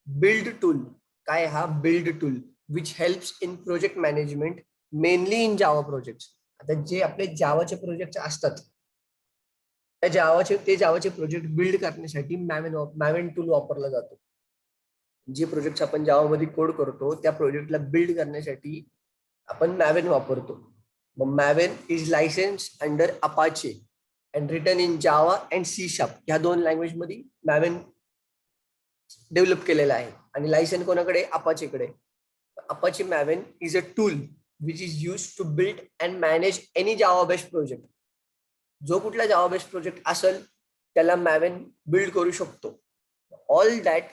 Build tool. काय हा build tool which helps in project management mainly in Java project. आता जे आपले जावाचे प्रोजेक्ट असतात जावाचे प्रोजेक्ट बिल्ड करण्यासाठी मॅवेन टूल वापरला जातो. जे प्रोजेक्ट आपण जावामध्ये कोड करतो त्या प्रोजेक्टला बिल्ड करण्यासाठी आपण मॅवेन वापरतो. मग Maven is licence under Apache and written in Java and C sharp. ह्या दोन लँग्वेज मध्ये मॅवेन डेव्हलप केलेला आहे. आणि लायसन कोणाकडे? अपाचेकडे. Apache Maven is a tool which is use to build and manage any Java based project. जो कुठला जावा बेस्ड प्रोजेक्ट असेल त्याला मॅवेन बिल्ड करू शकतो. All that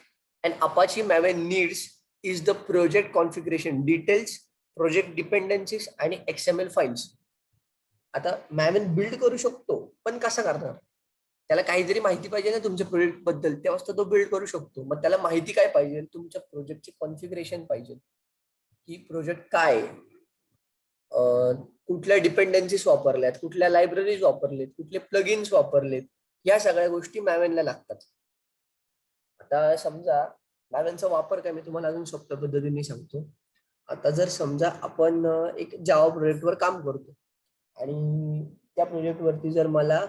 and Apache Maven needs is the project configuration details, project dependencies आणि XML files. आता मॅवेन build करू शकतो, पण कसा करणार? त्याला काहीतरी माहिती पाहिजे ना तुमच्या प्रोजेक्ट बद्दल, तेव्हाच तो बिल्ड करू शकतो. मग त्याला माहिती काय पाहिजे? तुमच्या प्रोजेक्टची कॉन्फिगरेशन पाहिजे, की प्रोजेक्ट काय, कुठल्या डिपेंडन्सीज वापरल्यात, कुठल्या लायब्ररीज वापरलेत, कुठले प्लगइन्स वापरलेत, या सगळ्या गोष्टी मॅवेनला लागतात. आता समजा मॅवेनचा वापर काय मी तुम्हाला अजून सोप्या पद्धतीने सांगतो. आता जर समजा आपण एक जावा प्रोजेक्टवर काम करतो आणि त्या प्रोजेक्टवरती जर मला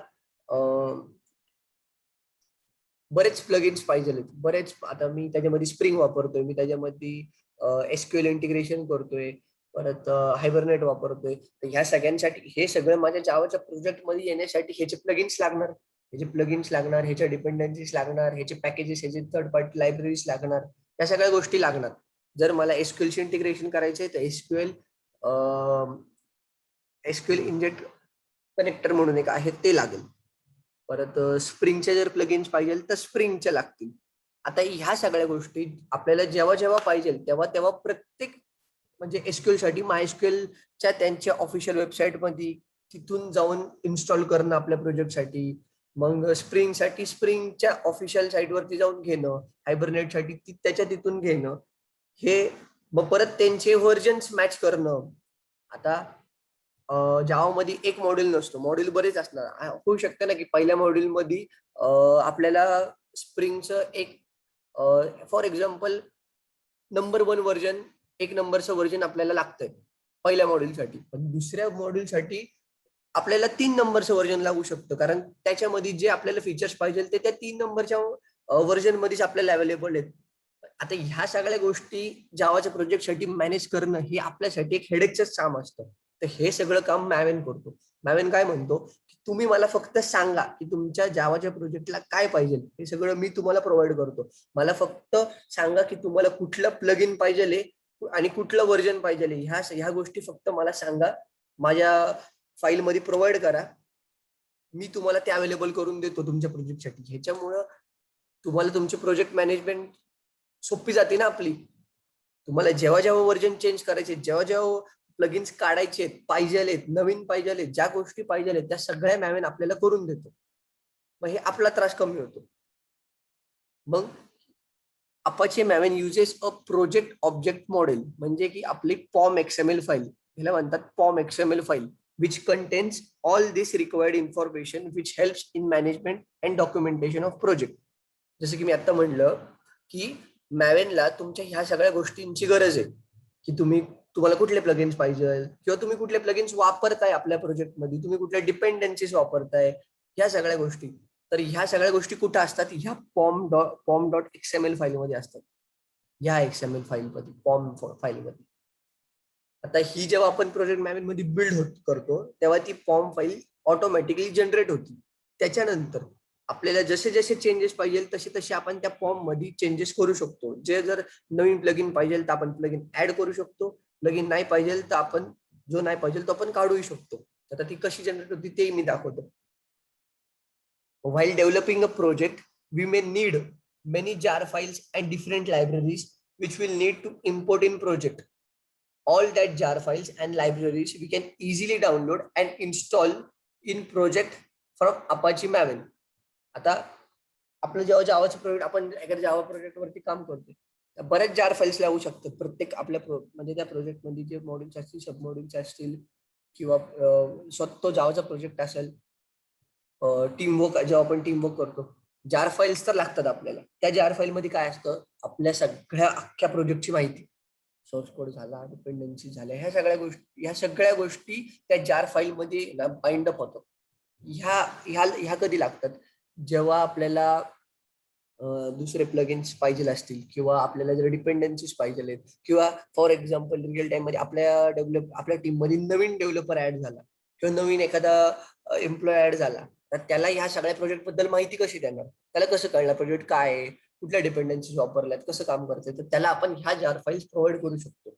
बरेच प्लगइन्स पाहिजे, बरेच, आता मी त्याच्यामध्ये स्प्रिंग वापरतोय, मी त्याच्यामध्ये SQL इंटिग्रेशन करतोय, परत हायबरनेट वापरतोय, तर ह्या सगळ्यांसाठी हे सगळं माझ्या जावाच्या प्रोजेक्ट मध्ये येण्यासाठी ह्याचे प्लगइन्स लागणार, ह्याच्या डिपेंडन्सीज लागणार, ह्याचे पॅकेजेस, ह्याचे थर्ड पार्टी लायब्ररीज लागणार, या सगळ्या गोष्टी लागणार. जर मला SQL इंटिग्रेशन करायचंय तर SQL इंजेक्ट कनेक्टर म्हणून एक आहे ते लागेल. परत स्प्रिंगचे जर प्लगइन्स पाहिजे तर स्प्रिंगचे लागतील. आता ह्या सगळ्या गोष्टी आपल्याला जेव्हा जेव्हा पाहिजे तेव्हा तेव्हा प्रत्येक, म्हणजे SQL साठी MySQLच्या त्यांच्या ऑफिशियल वेबसाईट मध्ये तिथून जाऊन इन्स्टॉल करणं आपल्या प्रोजेक्टसाठी, मग स्प्रिंगसाठी स्प्रिंगच्या ऑफिशियल साईटवरती जाऊन घेणं, हायबरनेटसाठी त्याच्या तिथून घेणं, हे मग परत त्यांचे व्हर्जन्स मॅच करणं. आता जावामध्ये एक मॉड्यूल नसतो, मॉड्यूल बरेच असणार. होऊ शकतं ना की पहिल्या मॉड्यूल मध्ये आपल्याला स्प्रिंगचं एक, फॉर एक्झाम्पल, नंबर 1 व्हर्जन, एक नंबरचं व्हर्जन आपल्याला लागतंय पहिल्या मॉड्यूलसाठी, पण दुसऱ्या मॉड्यूलसाठी आपल्याला 3 नंबरचं व्हर्जन लागू शकतं, कारण त्याच्यामध्ये जे आपल्याला फीचर्स पाहिजे ते त्या 3 नंबरच्या व्हर्जन मध्येच आपल्याला अवेलेबल आहेत. आता ह्या सगळ्या गोष्टी जावाच्या प्रोजेक्टसाठी मॅनेज करणं हे आपल्यासाठी एक हेडेकचंच काम असतं. तर हे सगळं काम मॅवेन करतो. मॅवेन काय म्हणतो की तुम्ही मला फक्त सांगा की तुमच्या जावाच्या प्रोजेक्टला काय पाहिजे, हे सगळं मी तुम्हाला प्रोव्हाइड करतो. मला फक्त सांगा की तुम्हाला कुठलं प्लगइन पाहिजे आणि कुठलं व्हर्जन पाहिजे, ह्या गोष्टी फक्त मला सांगा, माझ्या फाईलमध्ये प्रोव्हाइड करा, मी तुम्हाला ते अवेलेबल करून देतो तुमच्या प्रोजेक्टसाठी. ह्याच्यामुळं तुम्हाला तुमचे प्रोजेक्ट मॅनेजमेंट सोपी जाते ना आपली. तुम्हाला जेव्हा जेव्हा व्हर्जन चेंज करायचे, जेव्हा जेव्हा प्लगइन्स काढायचे पाहिजेलेत, नवीन पाहिजेलेत, ज्या गोष्टी पाहिजेलेत त्या सगळ्या मॅवेन आपल्याला करून देतो. मग हे आपला त्रास कमी होतो. मग Apache Maven uses a project object model, म्हणजे की आपली पॉम XML फाईल, ह्याला म्हणतात POM XML file, which contains all this required information which helps in management and documentation of project. जसं की मी आता म्हणलं की मॅवेनला तुमच्या ह्या सगळ्या गोष्टींची गरज आहे, की तुम्हाला कुठले प्लगइन्स पाहिजे, किंवा तुम्ही कुठले प्लगइन्स वापरताय आपल्या प्रोजेक्टमध्ये, तुम्ही कुठल्या डिपेंडन्सीज वापरताय, ह्या सगळ्या गोष्टी. तर ह्या सगळ्या गोष्टी कुठे असतात? ह्या pom.xml फाईलमध्ये असतात, ह्या XML फाईलमध्ये, पॉम फाईलमध्ये. आता ही जेव्हा आपण प्रोजेक्ट मॅनेजमेंट मध्ये बिल्ड करतो तेव्हा ती फॉर्म फाईल ऑटोमॅटिकली जनरेट होती. त्याच्यानंतर आपल्याला जसे जसे चेंजेस पाहिजे तसे तसे आपण त्या फॉर्म मध्ये चेंजेस करू शकतो. जे जर नवीन प्लगइन पाहिजे तर आपण प्लगइन ऍड करू शकतो, प्लगइन नाही पाहिजे तर आपण जो नाही पाहिजे तो आपण काढूही शकतो. आता ती कशी जनरेट होती ते मी दाखवतो. While developing a project, we may need many jar files and different libraries which will need to import in project. All that jar files and libraries we can easily download and install in project from Apache Maven. आता आपलं जेव्हा जावाचं project, आपण एखाद्या Java project वरती काम करतोय, बऱ्याच जार files लागू शकतात प्रत्येक आपल्या म्हणजे त्या प्रोजेक्ट मध्ये जे मॉड्यूल्स असतील, सब मॉड्यूल्स असतील, किंवा स्वतः जावाचा प्रोजेक्ट असेल, टीम वर्क, जेव्हा आपण टीम वर्क करतो जार फाईल्स तर लागतात आपल्याला. त्या जार फाईल मध्ये काय असतं, आपल्या सगळ्या अख्ख्या प्रोजेक्टची माहिती, सोर्स कोड झाला, डिपेंडन्सी झाल्या, ह्या सगळ्या गोष्टी त्या जार फाईल मध्ये ना बाइंड अप होतात. ह्या कधी लागतात, जेव्हा आपल्याला दुसरे प्लगइन्स पाहिजे असतील, किंवा आपल्याला जर डिपेंडन्सीज पाहिजे आहेत, किंवा फॉर एक्झाम्पल रिअल टाइम मध्ये आपल्या टीम मध्ये नवीन डेव्हलपर ऍड झाला, किंवा नवीन एखादा एम्प्लॉय ऍड झाला, तर त्याला ह्या सगळ्या प्रोजेक्ट बद्दल माहिती कशी देणार, त्याला कसं कळणार प्रोजेक्ट काय आहे, कुठल्या डिपेंडन्सीज वापरल्यात, कसं काम करते, तर त्याला आपण ह्या जार फाईल्स प्रोव्हाइड करू शकतो.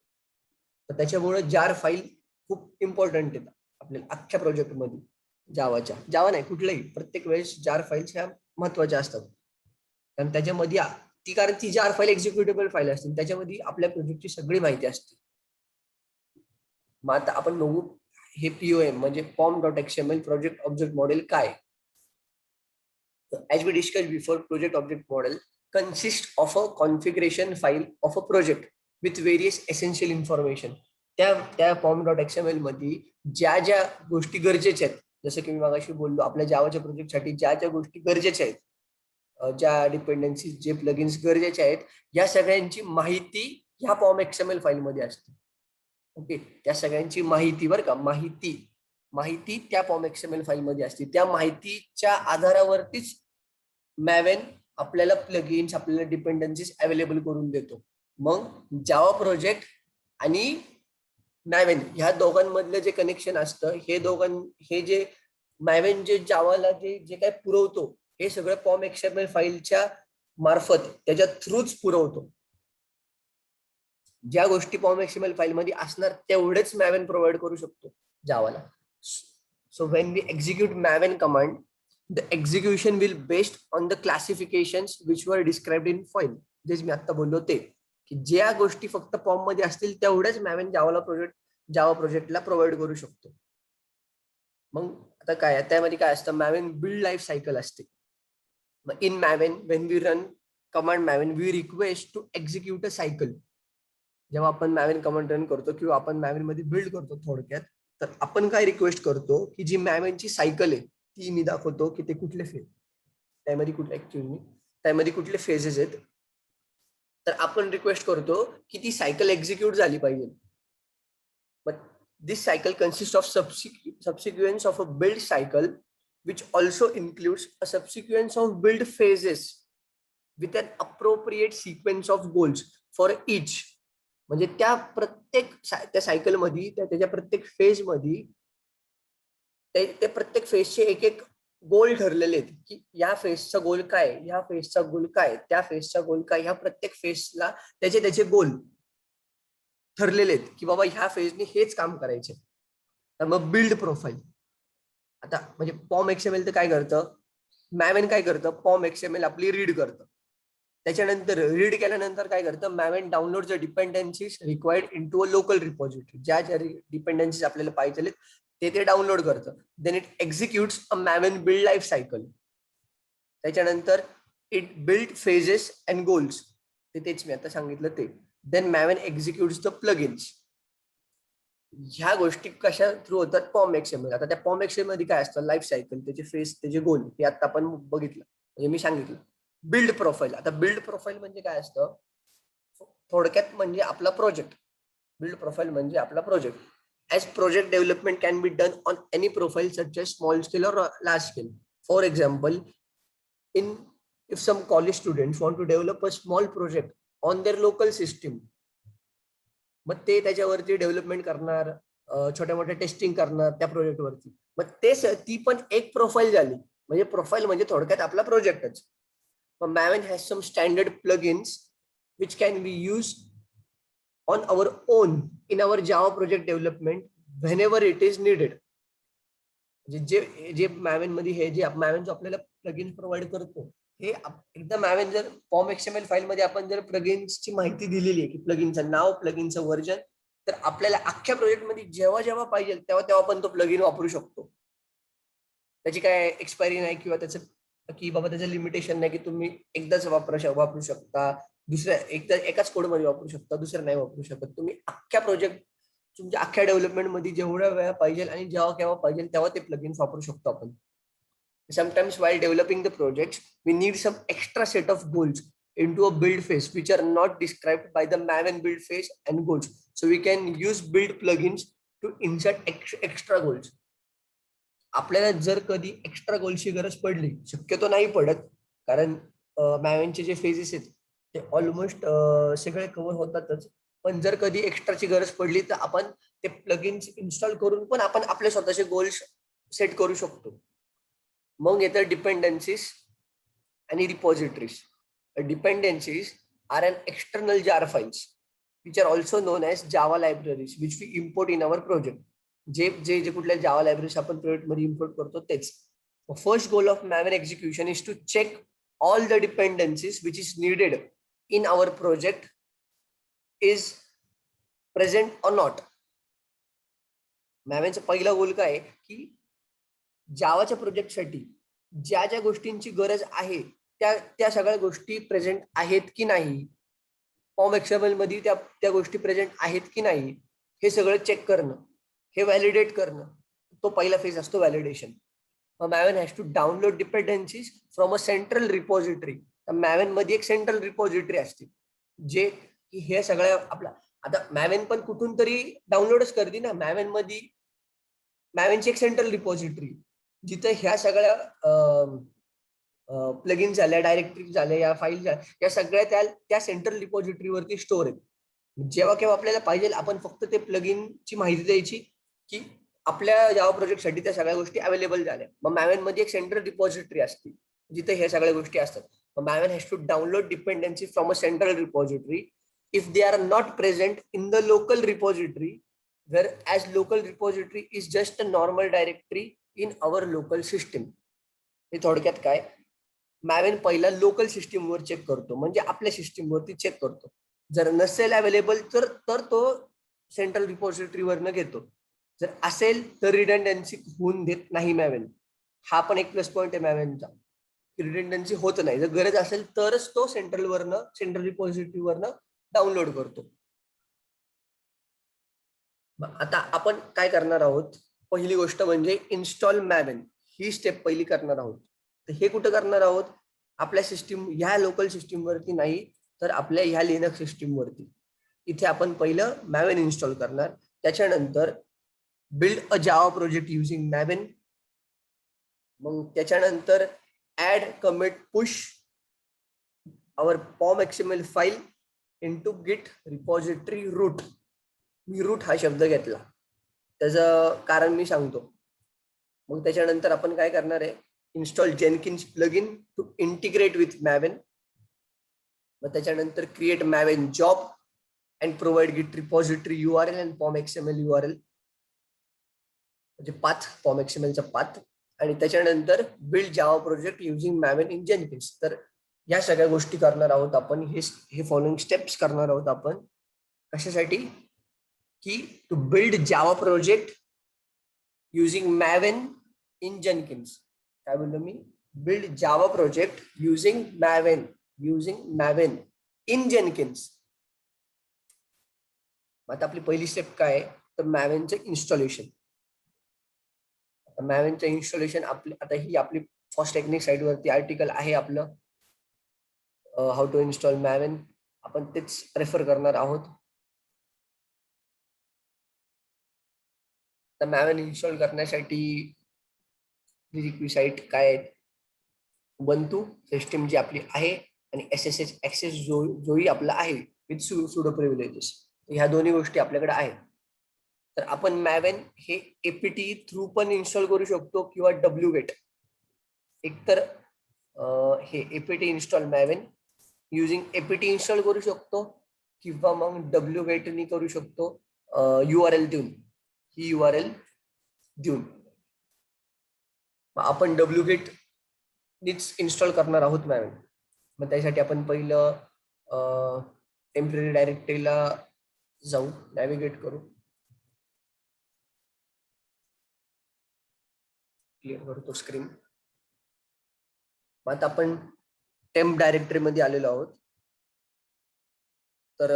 तर त्याच्यामुळे जार फाईल खूप इम्पॉर्टंट आहेत आपल्या अख्ख्या प्रोजेक्टमध्ये. जावा नाही, कुठल्याही प्रत्येक वेळेस जार फाईल्स ह्या महत्वाच्या असतात. कारण त्याच्यामध्ये कारण ती जार फाईल एक्झिक्युटेबल फाईल असतील, त्याच्यामध्ये आपल्या प्रोजेक्टची सगळी माहिती असते. मग आता आपण बघू हे पीओएम म्हणजे form dot XML project object model काय. As we discussed before, project object model consists of a configuration file of a project with various essential information. त्या फॉर्म डॉट एक्सएमएल मध्ये ज्या ज्या गोष्टी गरजेच्या आहेत, जसं की मी मागाशी बोललो, आपल्या जावाच्या प्रोजेक्टसाठी ज्या ज्या गोष्टी गरजेच्या आहेत, ज्या डिपेंडन्सीज, जे प्लगइन्स गरजेचे आहेत, या सगळ्यांची माहिती ह्या फॉर्म एक्सएमएल फाईल मध्ये असते. ओके, त्या सगळ्यांची माहिती, बरं का, माहिती त्या फॉर्म एक्सएमएल फाईल मध्ये असते. त्या माहितीच्या आधारावरतीच मॅवेन आपल्याला प्लगइन्स, आपल्याला डिपेंडन्सीज अवेलेबल करून देतो. मग जावा प्रोजेक्ट आणि मॅवेन ह्या दोघांमधलं जे कनेक्शन असतं, हे जे मॅवेन जे जावाला जे काय पुरवतो, हे सगळं फॉर्म एक्सएमएल फाईलच्या मार्फत, त्याच्या थ्रूच पुरवतो. ज्या गोष्टी फॉर्म एक्सएमएल फाईल मध्ये असणार तेवढेच मॅवेन प्रोव्हाइड करू शकतो जावाला. So when we execute Maven command, the execution will based on the classifications which were described in file. जे मी आता बोललो ते, की ज्या गोष्टी फक्त फॉर्म मध्ये असतील तेवढ्याच मॅवेन जावा प्रोजेक्टला प्रोव्हाइड करू शकतो. मग आता काय त्यामध्ये काय असतं, मॅवेन बिल्ड लाईफ सायकल असते. In Maven when we run command Maven, we request to execute a cycle. जेव्हा आपण मॅवेन कमांड रन करतो किंवा आपण मॅवेन मध्ये बिल्ड करतो, थोडक्यात तर आपण काय रिक्वेस्ट करतो, की जी मॅवेनची सायकल आहे ती मी दाखवतो की ते कुठले फेज, त्यामध्ये कुठले फेजेस आहेत. तर आपण रिक्वेस्ट करतो की ती सायकल एक्झिक्यूट झाली पाहिजे. But this cycle consist of subsequence of a build cycle which also includes a subsequence of build phases with an appropriate sequence of goals for each. म्हणजे त्या सायकल मध्ये, त्याच्या प्रत्येक फेज मध्ये ते प्रत्येक फेजचे एक एक गोल ठरलेले आहेत, की या फेजचा गोल काय, ह्या फेजचा गोल काय, त्या फेजचा गोल काय, ह्या प्रत्येक फेजला त्याचे गोल ठरलेले आहेत, की बाबा ह्या फेजने हेच काम करायचे. तर मग बिल्ड प्रोफाईल, आता म्हणजे फॉर्म एक्सएमएल तर काय करतं, मॅवेन काय करतं, फॉर्म एक्सएमएल आपली रीड करतं. त्याच्यानंतर रीड केल्यानंतर काय करतं, Maven download the dependencies required in to a local repository. ज्या डिपेंडन्सीज आपल्याला पाहिजे ते डाउनलोड करतं. Then it executes a Maven build life cycle. त्याच्यानंतर it build phases and goals, तेच मी आता सांगितलं ते. Then Maven executes the plugins. ह्या गोष्टी कशा थ्रू होतात, फॉर्म एक्सएमएल. आता त्या फॉर्म एक्सएमएल मध्ये काय असतं, लाईफ सायकल, त्याचे फेज, त्याचे गोल, हे आता आपण बघितलं, म्हणजे मी सांगितलं. बिल्ड प्रोफाईल, आता बिल्ड प्रोफाईल म्हणजे काय असतं, थोडक्यात म्हणजे आपला प्रोजेक्ट. बिल्ड प्रोफाईल म्हणजे आपला project. As project development can be done on any profile such as small scale or large scale. For example, if some college students want to develop a small project on their local system, मग ते त्याच्यावरती development करणार, छोट्या मोठ्या testing करणार त्या प्रोजेक्टवरती. मग ती पण एक प्रोफाईल झाली. म्हणजे प्रोफाईल म्हणजे थोडक्यात आपला प्रोजेक्टच. मग Maven has some standard plugins which can be use on our own in our Java project development whenever it is needed. जे मॅवेन मध्ये हे जे मॅवेन जो आपल्याला प्लगइन्स प्रोव्हाइड करतो, हे एकदा मॅवेन जर फॉर्म एक्सएमएल फाईल मध्ये आपण जर प्लगइन्सची माहिती दिलेली आहे, की प्लगइनचं नाव, प्लगइनचं व्हर्जन, तर आपल्याला अख्ख्या प्रोजेक्ट मध्ये जेव्हा जेव्हा पाहिजे तेव्हा आपण तो प्लगइन वापरू शकतो. त्याची काय एक्सपायरी नाही, किंवा त्याचं की बाबा त्याचं लिमिटेशन नाही, की तुम्ही एकदाच वापरू शकता, दुसऱ्या एकाच कोड मध्ये वापरू शकता, दुसऱ्या नाही वापरू शकत. तुम्ही अख्ख्या प्रोजेक्ट, तुमच्या अख्ख्या डेव्हलपमेंट मध्ये जेवढ्या वेळा पाहिजे आणि जेव्हा केव्हा पाहिजे तेव्हा ते प्लगइन्स वापरू शकतो आपण. Sometimes while developing the projects, we need some extra set of goals into a build phase, which are not described by the Maven build phase and goals. So we can use build plugins to insert extra goals. आपल्याला जर कधी extra गोलची गरज पडली, शक्यतो नाही पडत, कारण मॅवेनचे जे फेजेस आहेत ते ऑलमोस्ट सगळे कव्हर होतातच. पण जर कधी एक्स्ट्राची गरज पडली तर आपण ते प्लगइन्स इन्स्टॉल करून पण आपण आपले स्वतःचे गोल्स सेट करू शकतो. मग येतं डिपेंडन्सीज आणि repositories. Dependencies are an external JAR files which are also known as Java libraries which we import in our project. जे जे जे कुठल्या जावा लायब्ररीज आपण प्रोजेक्ट मध्ये इम्पोर्ट करतो तेच. First goal of Maven execution is to check all the dependencies which is needed in our project is present or not. मॅवेनचा पहिला गोल काय आहे की जावाच्या प्रोजेक्टसाठी ज्या ज्या गोष्टींची गरज आहे त्या सगळ्या गोष्टी प्रेझेंट आहेत की नाही, फॉर्म एक्सएमएल मध्ये त्या गोष्टी प्रेझेंट आहेत की नाही हे सगळं चेक करणं, हे व्हॅलिडेट करणं, तो पहिला फेज असतो validation. Maven has to download dependencies from a central repository. Maven मध्ये एक सेंट्रल रिपॉझिटरी असते जे की हे सगळ्या आपला आता मॅवन पण कुठून तरी डाउनलोडच करते ना. मॅवन मध्ये मॅवनची एक सेंट्रल रिपॉझिटरी जिथे ह्या सगळ्या प्लगइन झाल्या, डायरेक्टरी झाल्या, या फाईल झाल्या, या सगळ्या त्या सेंट्रल रिपॉझिटरीवरती स्टोर आहेत. जेव्हा केव्हा आपल्याला पाहिजे आपण फक्त ते प्लगइनची माहिती द्यायची की आपल्या जावा प्रोजेक्टसाठी त्या सगळ्या गोष्टी अवेलेबल झाल्या. मग मॅवन मध्ये एक सेंट्रल रिपॉझिटरी असते जिथे ह्या सगळ्या गोष्टी असतात. मग Maven has to download dependency from a central repository if they are not present in the local repository, whereas local repository is just a normal directory in our local system. हे थोडक्यात काय, मॅवन पहिला local सिस्टीमवर check करतो, म्हणजे आपल्या सिस्टीमवरती check करतो. जर नसेल अवेलेबल तर तो सेंट्रल रिपॉझिटरीवरनं घेतो. जर असेल तर रिडंडन्सी होऊन देत नाही मॅवन. हा पण एक प्लस पॉईंट आहे मॅवनचा, रिडंडन्सी होत नाही. जर गरज असेल तरच तो सेंट्रल रिपॉझिटरीवरनं डाउनलोड करतो. आता आपण काय करणार आहोत, पहिली गोष्ट म्हणजे इन्स्टॉल मॅवन, ही स्टेप पहिली करणार आहोत. तर हे कुठं करणार आहोत, आपल्या सिस्टीम ह्या लोकल सिस्टीम वरती नाही तर आपल्या ह्या लिनक्स सिस्टीम वरती. इथे आपण पहिलं मॅवन इन्स्टॉल करणार. त्याच्यानंतर build a Java project using Maven. मग त्याच्यानंतर add commit push our POM XML file into Git repository root. मी रूट हा शब्द घेतला त्याचं कारण मी सांगतो. मग त्याच्यानंतर आपण काय करणार आहे, install Jenkins plugin to integrate with Maven. मग त्याच्यानंतर create Maven job and provide Git repository URL and form XML URL, म्हणजे पाथ, फॉर्म XMLचा पाथ. आणि त्याच्यानंतर build Java project using Maven in Jenkins. तर या सगळ्या गोष्टी करणार आहोत आपण. हे फॉलोइंग स्टेप्स करणार आहोत आपण. कशासाठी की to build Java project using Maven in Jenkins. काय बोललो मी, build Java project using Maven in Jenkins. आता आपली पहिली स्टेप काय आहे, तर मॅवनचं इन्स्टॉलेशन. मॅवनचं इन्स्टॉलेशन आपली आता ही आपली फर्स्ट टेक्निक साईट वरती आर्टिकल आहे आपलं, हाऊ टू इन्स्टॉल मॅवन. आपण तेच रेफर करणार आहोत. तर मॅवन इन्स्टॉल करण्यासाठी साईट काय आहे, उबंतू सिस्टीम जी आपली आहे आणि SSH ऍक्सेस जोही आपला आहे विथ सुडो प्रिव्हिलेजेस. ह्या दोन्ही गोष्टी आपल्याकडे आहेत. तर आपण मॅवन हे APT थ्रू पण इन्स्टॉल करू शकतो किंवा wget. एकतर हे APT install Maven using APT install करू शकतो किंवा मग wget नी करू शकतो, URL देऊन, ही URL देऊन. आपण wget नीच इन्स्टॉल करणार आहोत मॅवन. मग त्यासाठी आपण पहिलं टेम्पररी डायरेक्टरीला जाऊ, नॅव्हिगेट करू, क्लिअर करतो स्क्रीन. आता आपण टेम्प डायरेक्टरी मध्ये आलेलो आहोत. तर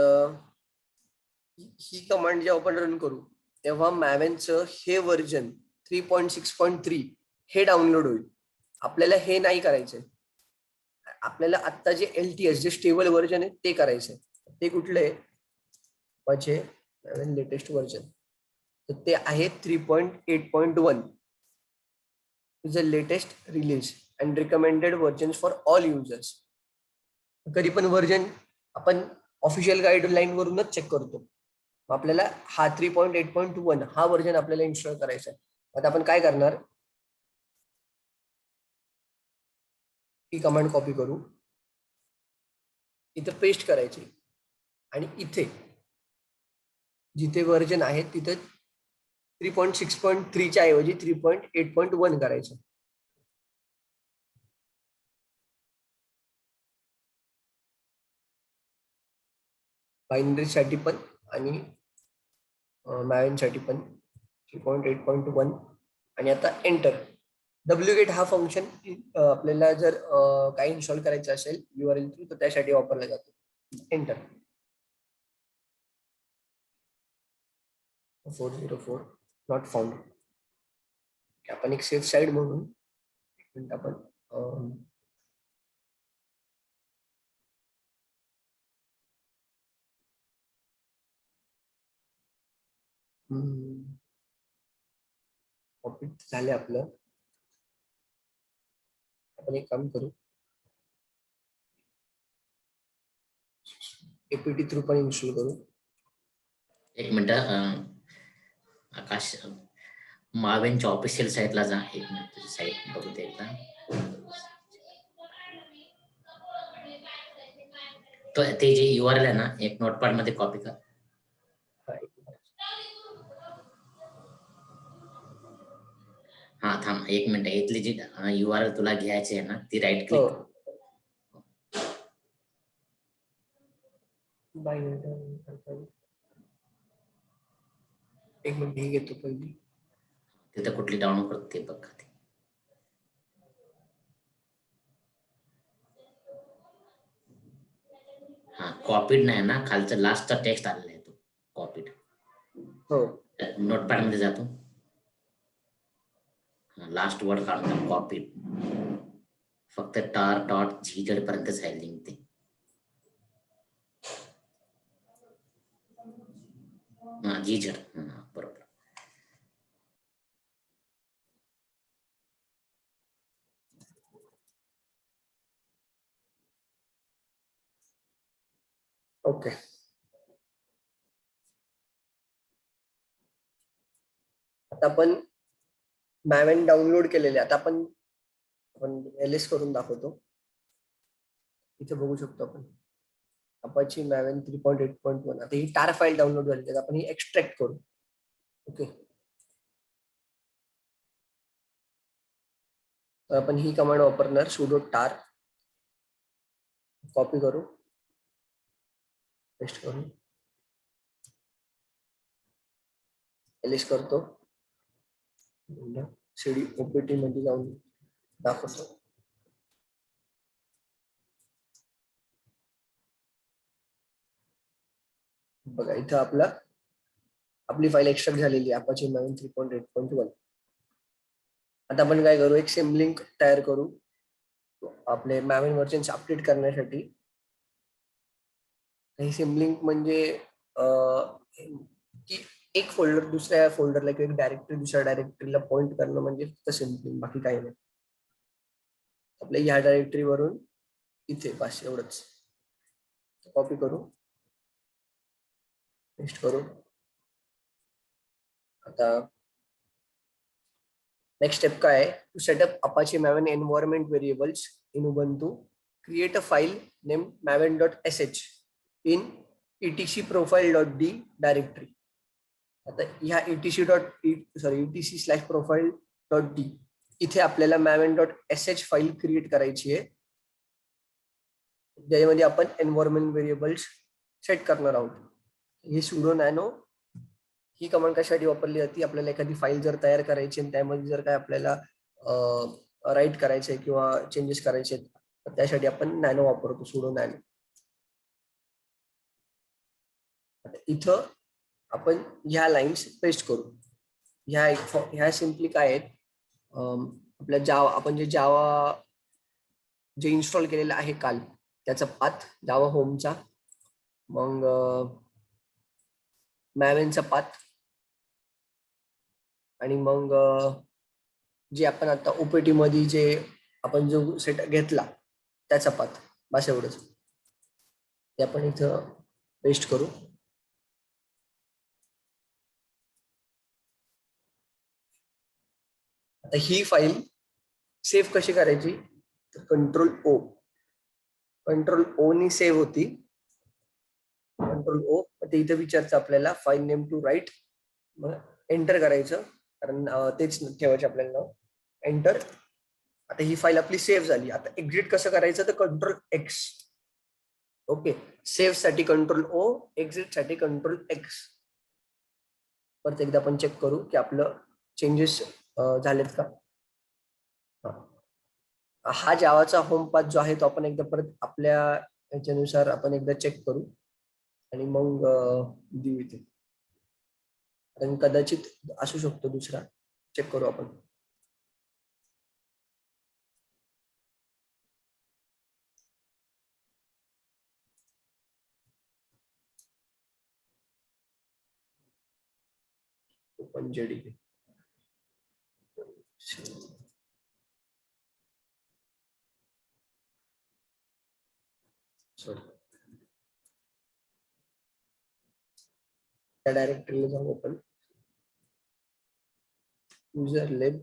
ही कमांड जेव्हा आपण रन करू तेव्हा मॅवनचं हे व्हर्जन 3.6.3 हे डाउनलोड होईल. आपल्याला हे नाही करायचंय. आपल्याला आता जे LTS जे स्टेबल व्हर्जन आहे ते करायचंय. ते कुठलं आहे? माझे लेटेस्ट व्हर्जन तर ते आहे 3.8.1 is the latest release and recommended version for all users. कधी पण व्हर्जन आपण ऑफिशियल गाईडलाईन वरूनच चेक करतो. आपल्याला हा 3.8.1 हा व्हर्जन आपल्याला इन्स्टॉल करायचा आहे. आता आपण काय करणार, ही कमांड कॉपी करू, इथं पेस्ट करायची आणि इथे जिथे व्हर्जन आहे तिथे 3.6.3 च्या ऐवजी 3.8.1 करायचं. बायनरी साठी पण आणि मॅवेन साठी पण 3.8.1 आणि आता एंटर. wget हा फंक्शन आपल्याला जर काही इन्स्टॉल करायचं असेल URL थ्रू तर त्यासाठी वापरला जातो. एंटर. 404 not found. आपण एक सेफ साइड म्हणून आपण कॉपी झाले आपलं. आपण एक काम करू, APT थ्रू पण इन्स्टॉल करू. एक मिनिट आकाश, मावेनच्या ऑफिशियल साईटला जा. एक मिनिट साईट बघू दे एकदा. तो ते जे URL आहे ना एक नोटपॅड मध्ये कॉपी कर. हा थांब एक मिनिट. इथली जी URL तुला घ्यायची आहे ना ती राईट क्लिक. एक मिनिट हे घेतो पहिली. तिथं कुठली डाउनलोड करतो ते बघ. हा कॉपीड नाही ना, खालचं लास्टचा टेक्स्ट आलेला आहे तो कॉपीड. हो नोटपॅड मध्ये जातो. लास्ट वर्ड काढून कॉपीड. फक्त tar.gz पर्यंतच आहे लिंक ते. gz बरोबर. ओके. आता आपण मॅवेन डाउनलोड केलेले. आता आपण LS करून दाखवतो. इथे बघू शकतो आपण अपाची मॅवेन 3.8.1. आता ही टार फाईल डाउनलोड झाली तर आपण ही एक्सट्रॅक्ट करू. ओके, तर आपण ही कमांड वापरणार sudo tar. कॉपी करू, पेस्ट करू, LS करतो, CD OPT मध्ये जाऊन दाखवतो. बघा इथं आपली फाईल एक्सट्रॅक्ट झालेली आहे अपाची मॅवेन 3.8.1. आता आपण काय करू, एक सिम लिंक तयार करू आपले मॅवेन व्हर्जन्स अपडेट करण्यासाठी. ही सिम लिंक म्हणजे की एक फोल्डर दुसऱ्या फोल्डरला किंवा एक डायरेक्टरी दुसऱ्या डायरेक्टरीला पॉइंट करणं म्हणजे फक्त सिम लिंक, बाकी काही नाही. आपल्या ह्या डायरेक्टरीवरून इथे बस एवढंच. कॉपी करू, पेस्ट करू. आता नेक्स्ट स्टेप काय आहे, to setup Apache Maven environment variables in Ubuntu. Create a file name maven.sh in etc profile.d directory. आता ह्या etc/profile.d इथे आपल्याला maven.sh फाईल क्रिएट करायची आहे, ज्यामध्ये आपण एन्व्हायरमेंट व्हेरिएबल्स सेट करणार आहोत. ही sudo nano ही कमांड कशासाठी वापरली जाते, आपल्याला एखादी फाईल जर तयार करायची आणि त्यामध्ये जर काय आपल्याला राईट करायचे किंवा चेंजेस करायचे तर त्यासाठी आपण नॅनो वापरतो, sudo nano. इथं आपण ह्या लाईन्स पेस्ट करू. ह्या सिम्पली काय आहेत, आपल्या जावा, आपण जे जावा जे इन्स्टॉल केलेलं आहे काल त्याचा पाथ, जावा होमचा, मग मॅवेनचा पाथ, आणि मग जे आपण आता ओपीटी मध्ये जे आपण जो सेट घेतला त्याचा पाथ, बस एवढंच. ते आपण इथं पेस्ट करू. आता ही फाईल सेव्ह कशी करायची, कंट्रोल ओ, कंट्रोल ओ नी सेव्ह होती. कंट्रोल ओ, ते इथं विचारतं आपल्याला फाईल नेम टू राईट, मग एंटर करायचं, कारण तेच ठेवायचे आपल्याला नाव. एंटर. आता ही फाईल आपली सेव्ह झाली. आता एक्झिट कसं करायचं, तर कंट्रोल एक्स. ओके, सेव्ह साठी कंट्रोल ओ, एक्झिट साठी कंट्रोल एक्स. परत एकदा आपण चेक करू की आपलं चेंजेस झालेत का. हा जावाचा होम पाथ जो आहे तो आपण एकदा परत आपल्या याच्यानुसार आपण एकदा चेक करू आणि मग देऊ इथे, कारण कदाचित असू शकतो दुसरा. चेक करू आपण. Open JDK. त्या डायरेक्टरीला जाऊ आपण. युजर लेब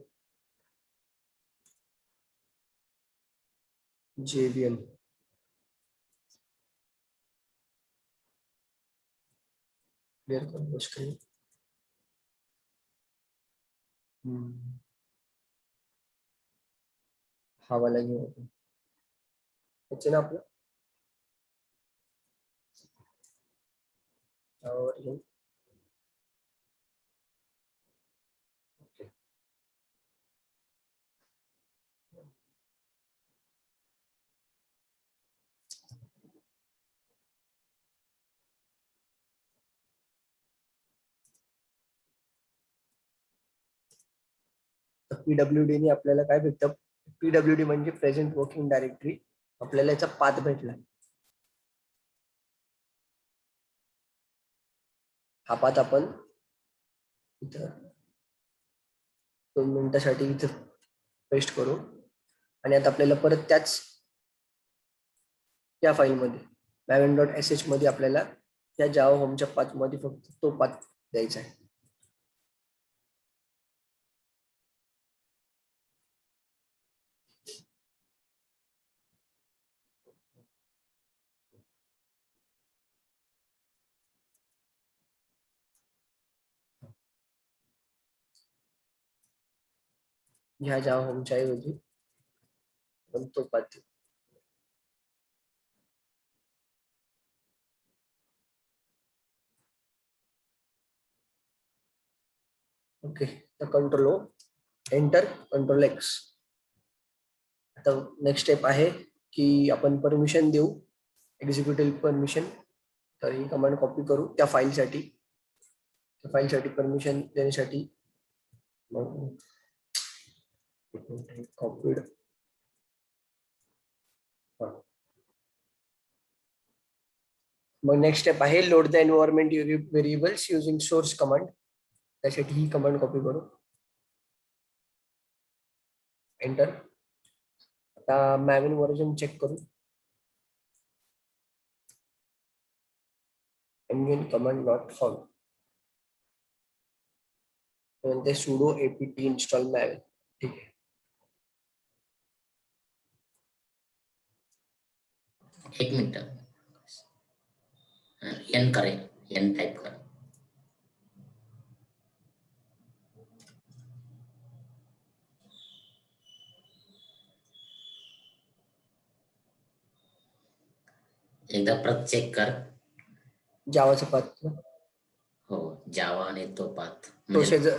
JVM. क्लियर करू स्क्रीन. हा वाला घेऊ आपण. त्याचे ना आपलं त्यावर घेऊ. PWD ने आपल्याला काय भेटतं, PWD म्हणजे प्रेझेंट वर्किंग डायरेक्टरी. आपल्याला याचा पाथ भेटला. हा पाथ आपण इथं 2 मिनिटासाठी इथं पेस्ट करू आणि आता आपल्याला परत त्याच त्या फाईलमध्ये maven.sh मध्ये आपल्याला त्या जावा होमच्या पाथ मध्ये फक्त तो पाथ द्यायचा आहे. ह्या जावा होमच्या ऐवजी पण तो पाथ. ओके, तर control O, enter, control X. आता नेक्स्ट स्टेप आहे की आपण परमिशन देऊ, एक्झिक्युटिव्ह परमिशन. तर ही कमांड कॉपी करू त्या फाईलसाठी. त्या फाईलसाठी परमिशन देण्यासाठी मग कॉपीड. मग नेक्स्ट स्टेप आहे load the environment variables using source command. त्यासाठी ही कमांड कॉपी करू, एंटर. आता मॅविन व्हर्जन चेक करू. एमगिन कमांड नॉट फाउंड. म्हणते sudo apt install maven. ठीक आहे. एक मिनिट, एन करेल, एन टाइप कर. एकदा परत चेक कर. जावाचा पाथ. हो, जावा आणि तो पाथ तो शेजार,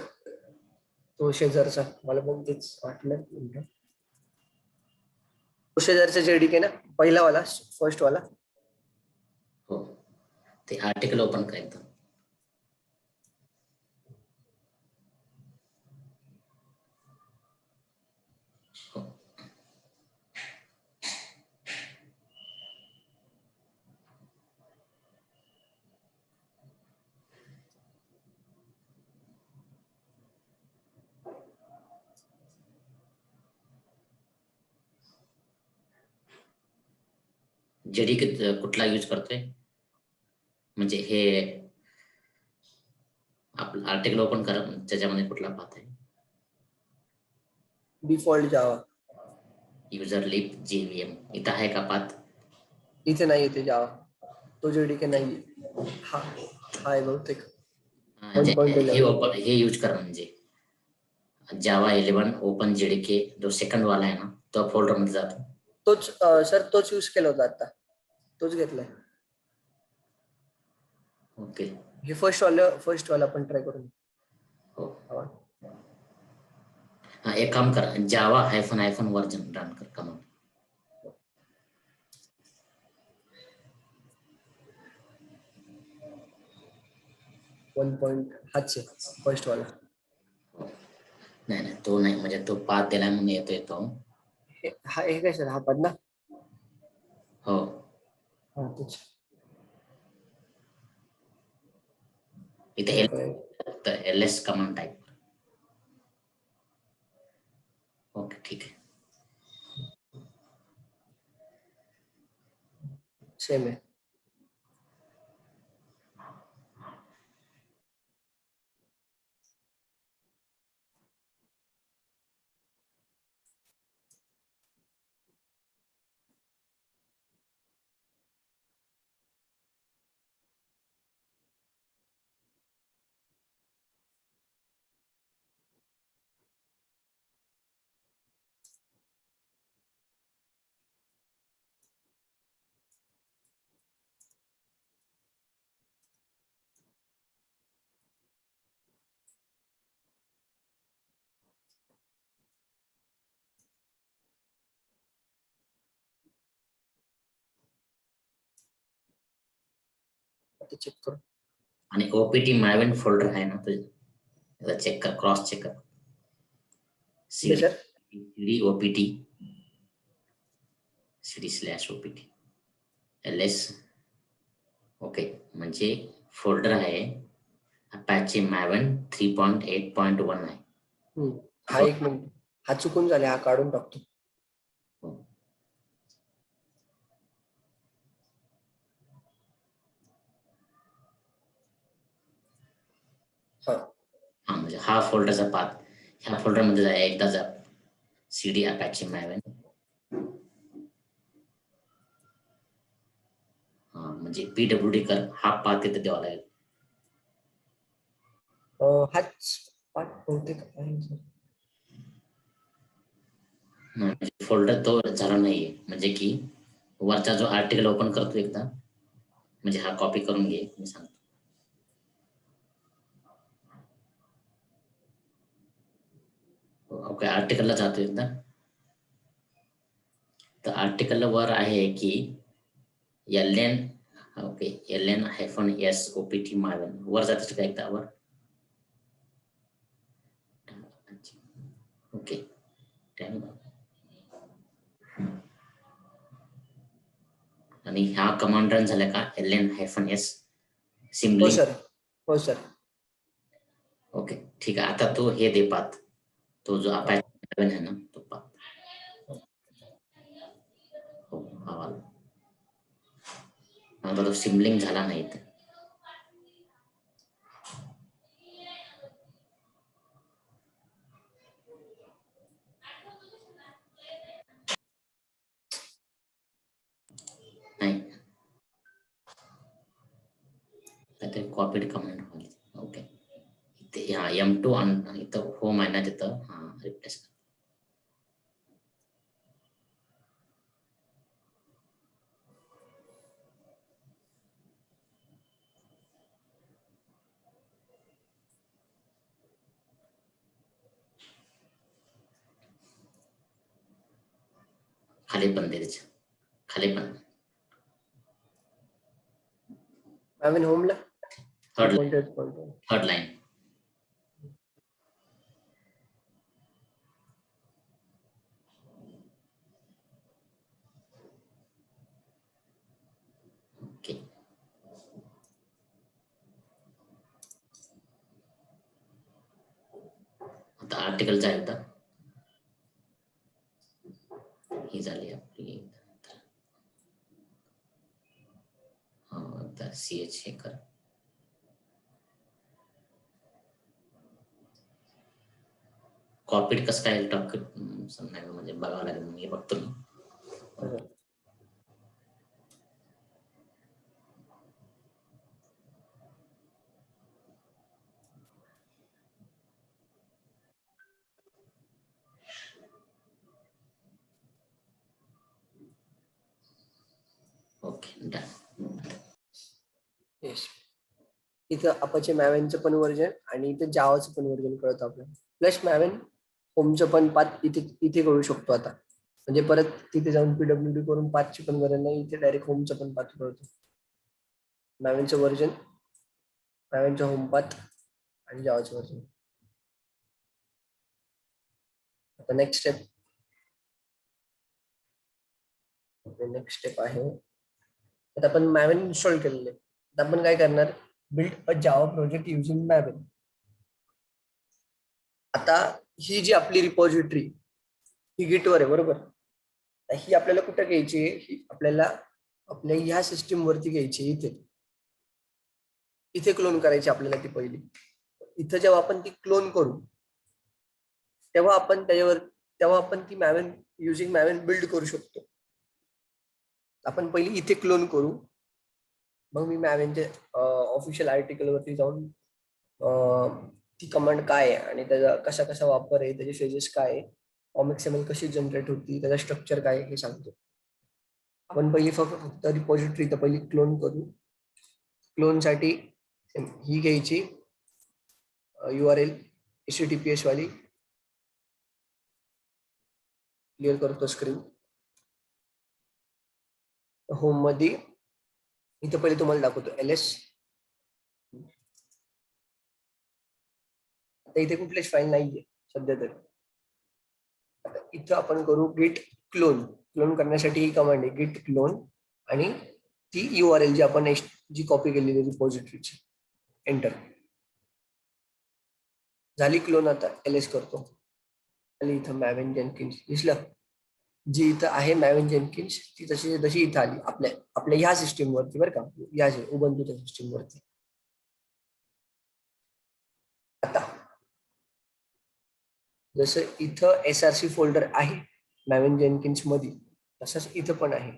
तो शेजारचा, मला पण तेच वाटलं. तो शेजारचा जेडीके ना, पहिला वाला, फर्स्ट वाला. हो, ते आर्टिकल ओपन करायचं. जेडीके कुठला यूज करतोय, म्हणजे हे आपलं आर्टिकल ओपन करा, त्याच्यामध्ये कुठला पाथ आहे? डिफॉल्ट जावा. युजर लिप JVM इथं आहे का पाथ? इथे नाही येते जावा, तो जेडीके नाही. हा आहे बहुतेक. हे यूज करा, म्हणजे जावा 11 ओपन जेडीके जो सेकंड वाला आहे ना, तो फोल्डर मध्ये जातो. तोच सर, तोच यूज केला होता आता, तोच घेतलाय. ओके, हे फर्स्ट वाला पण ट्राय करून. हो. एक काम करा, जावा -हायफन वर्जन रन कर कमांड. हाच आहे फर्स्ट वाला. नाही तो नाही, म्हणजे तो पाथ दिला म्हणून येतोय तो. हे काय सर, हा पद ना? हो, हा तोच. इथे ls कमांड टाईप. ओके, ठीक आहे. सेम आहे. आता चेक करू. आणि ओपीटी मायवेन फोल्डर आहे ना, तो चेक कर, क्रॉस चेक कर. cd opt cd/opt ls. Okay, म्हणजे फोल्डर आहे अपॅचे मायवेन 3.8.1 आहे. हा एक मिनिट, हा चुकून झाले, हा काढून टाकतो. हा, म्हणजे हा फोल्डरचा पाथ ह्या फोल्डर मध्ये जाय, एकदा जा cd अपॅचे मायवेन. हा, म्हणजे pwd कर, हा पाथ तिथे द्यावा लागेल. हाच पाठ बहुतेक आहे सर. फोल्डर तो झाला नाहीये, म्हणजे की वरचा जो आर्टिकल ओपन करतो एकदा, म्हणजे हा कॉपी करून घे, मी सांगतो. ओके, आर्टिकलला जातो एकदा. तर आर्टिकल वर आहे की ln, ओके, ln-s opt मायवेन वर जातो का एकदा वर. ओके, आणि ह्या कमांड रन झाल्या का, ln-s सिम्पली. हो सर. ओके, ठीक आहे. आता तो हे दे पाथ, तो जो अपॅचे आहे ना, तो पाथ. हो, हा वाला. आता तो सिम्बलिंग झाला नाही. नाही, कॉपीड कमांड होईल. ओके, इथे M2 इथं होम आहे ना, तिथं रिप्लेस कर. खाली पण दे, त्याच्या खाली पण मायवेन होमला थर्ड लाईन. ओके, आता आर्टिकलचा एकदा ही झाली आपली. आता CH हे कर. कॉपीड कसं काय टॉक समजायला म्हणजे बघावं लागेल. मी बघतो मी. Okay done. येस. इथं अपाचे मॅवेनचं पण व्हर्जन आणि इथं जावाचं पण व्हर्जन कळतं आपल्याला. प्लस मॅवेन होमचं पण पाथ इथे करू शकतो आता. म्हणजे परत तिथे जाऊन PWD करून पाथची पण गरज नाही. इथे डायरेक्ट होमचं पण पाथ कळतो. मॅवेनचं व्हर्जन, मॅवेनचं होम पाथ आणि जावाचं व्हर्जन. आता नेक्स्ट स्टेप आहे, आता आपण मॅवेन इन्स्टॉल केलेले. आता आपण काय करणार, build a Java project using Maven. आता ही जी आपली रिपॉझिटरी ही गिटवर आहे बरोबर. ही आपल्याला कुठे घ्यायची आहे, ही आपल्याला आपल्या ह्या सिस्टीम वरती घ्यायची. इथे क्लोन करायची आपल्याला ती पहिली. इथं जेव्हा आपण ती क्लोन करू तेव्हा आपण ती मॅवेन युजिंग मॅवेन बिल्ड करू शकतो. आपण पहिली इथे क्लोन करू, मग मी मॅवेनचे ऑफिशियल आर्टिकल वरती जाऊन ती कमांड काय आहे आणि त्याचा कसा कसा वापर आहे, त्याचे फेजेस काय आहे, XML कशी जनरेट होती, त्याचा स्ट्रक्चर काय हे सांगतो. आपण पहिली फक्त रिपॉझिटरी तर पहिली क्लोन करू. क्लोन साठी ही घ्यायची URL HTTPS वाली. क्लिअर करतो स्क्रीन. होम मध्ये इथं पहिले तुम्हाला दाखवतो LS. आता इथे कुठलीच फाईल नाहीये सध्या तरी. आता इथं आपण करू गिट क्लोन. क्लोन करण्यासाठी ही कमांड आहे गिट क्लोन आणि ती URL जी आपण जी कॉपी केलेली रिपॉझिटरीची. एंटर झाली क्लोन. आता LS करतो आणि इथं मॅवेन जेनकिन्स दिसलं. जी इथं आहे मॅवेन जेनकिन्स ती तशी इथं आली आपल्या ह्या सिस्टीम वरती बरं का, या उबंटूच्या सिस्टीम वरती. आता जसं इथं SRC फोल्डर आहे मॅवेन जेनकिन्स मध्ये, तसंच इथं पण आहे.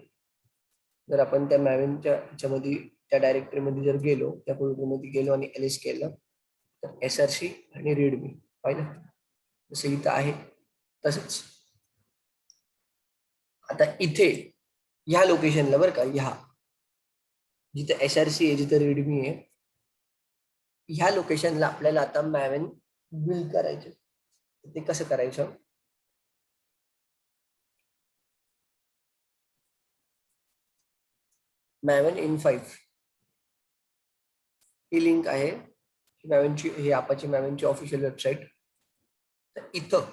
जर आपण त्या मॅवेनच्या ह्याच्यामध्ये त्या डायरेक्टरी मध्ये जर गेलो, त्या फोल्डर मध्ये गेलो आणि LS केलं तर SRC आणि रीडमी पाहिलं जसं इथं आहे तसंच. आता इथे ह्या लोकेशनला बरं का, ह्या जिथे SRC आहे जिथे रीडमी आहे, ह्या लोकेशनला आपल्याला आता मॅवेन बिल्ड करायचे. ते कसं करायचं, मॅवेन in5 ही लिंक आहे मॅवेनची, हे आपाची मॅवेनची ऑफिशियल वेबसाईट. तर इथं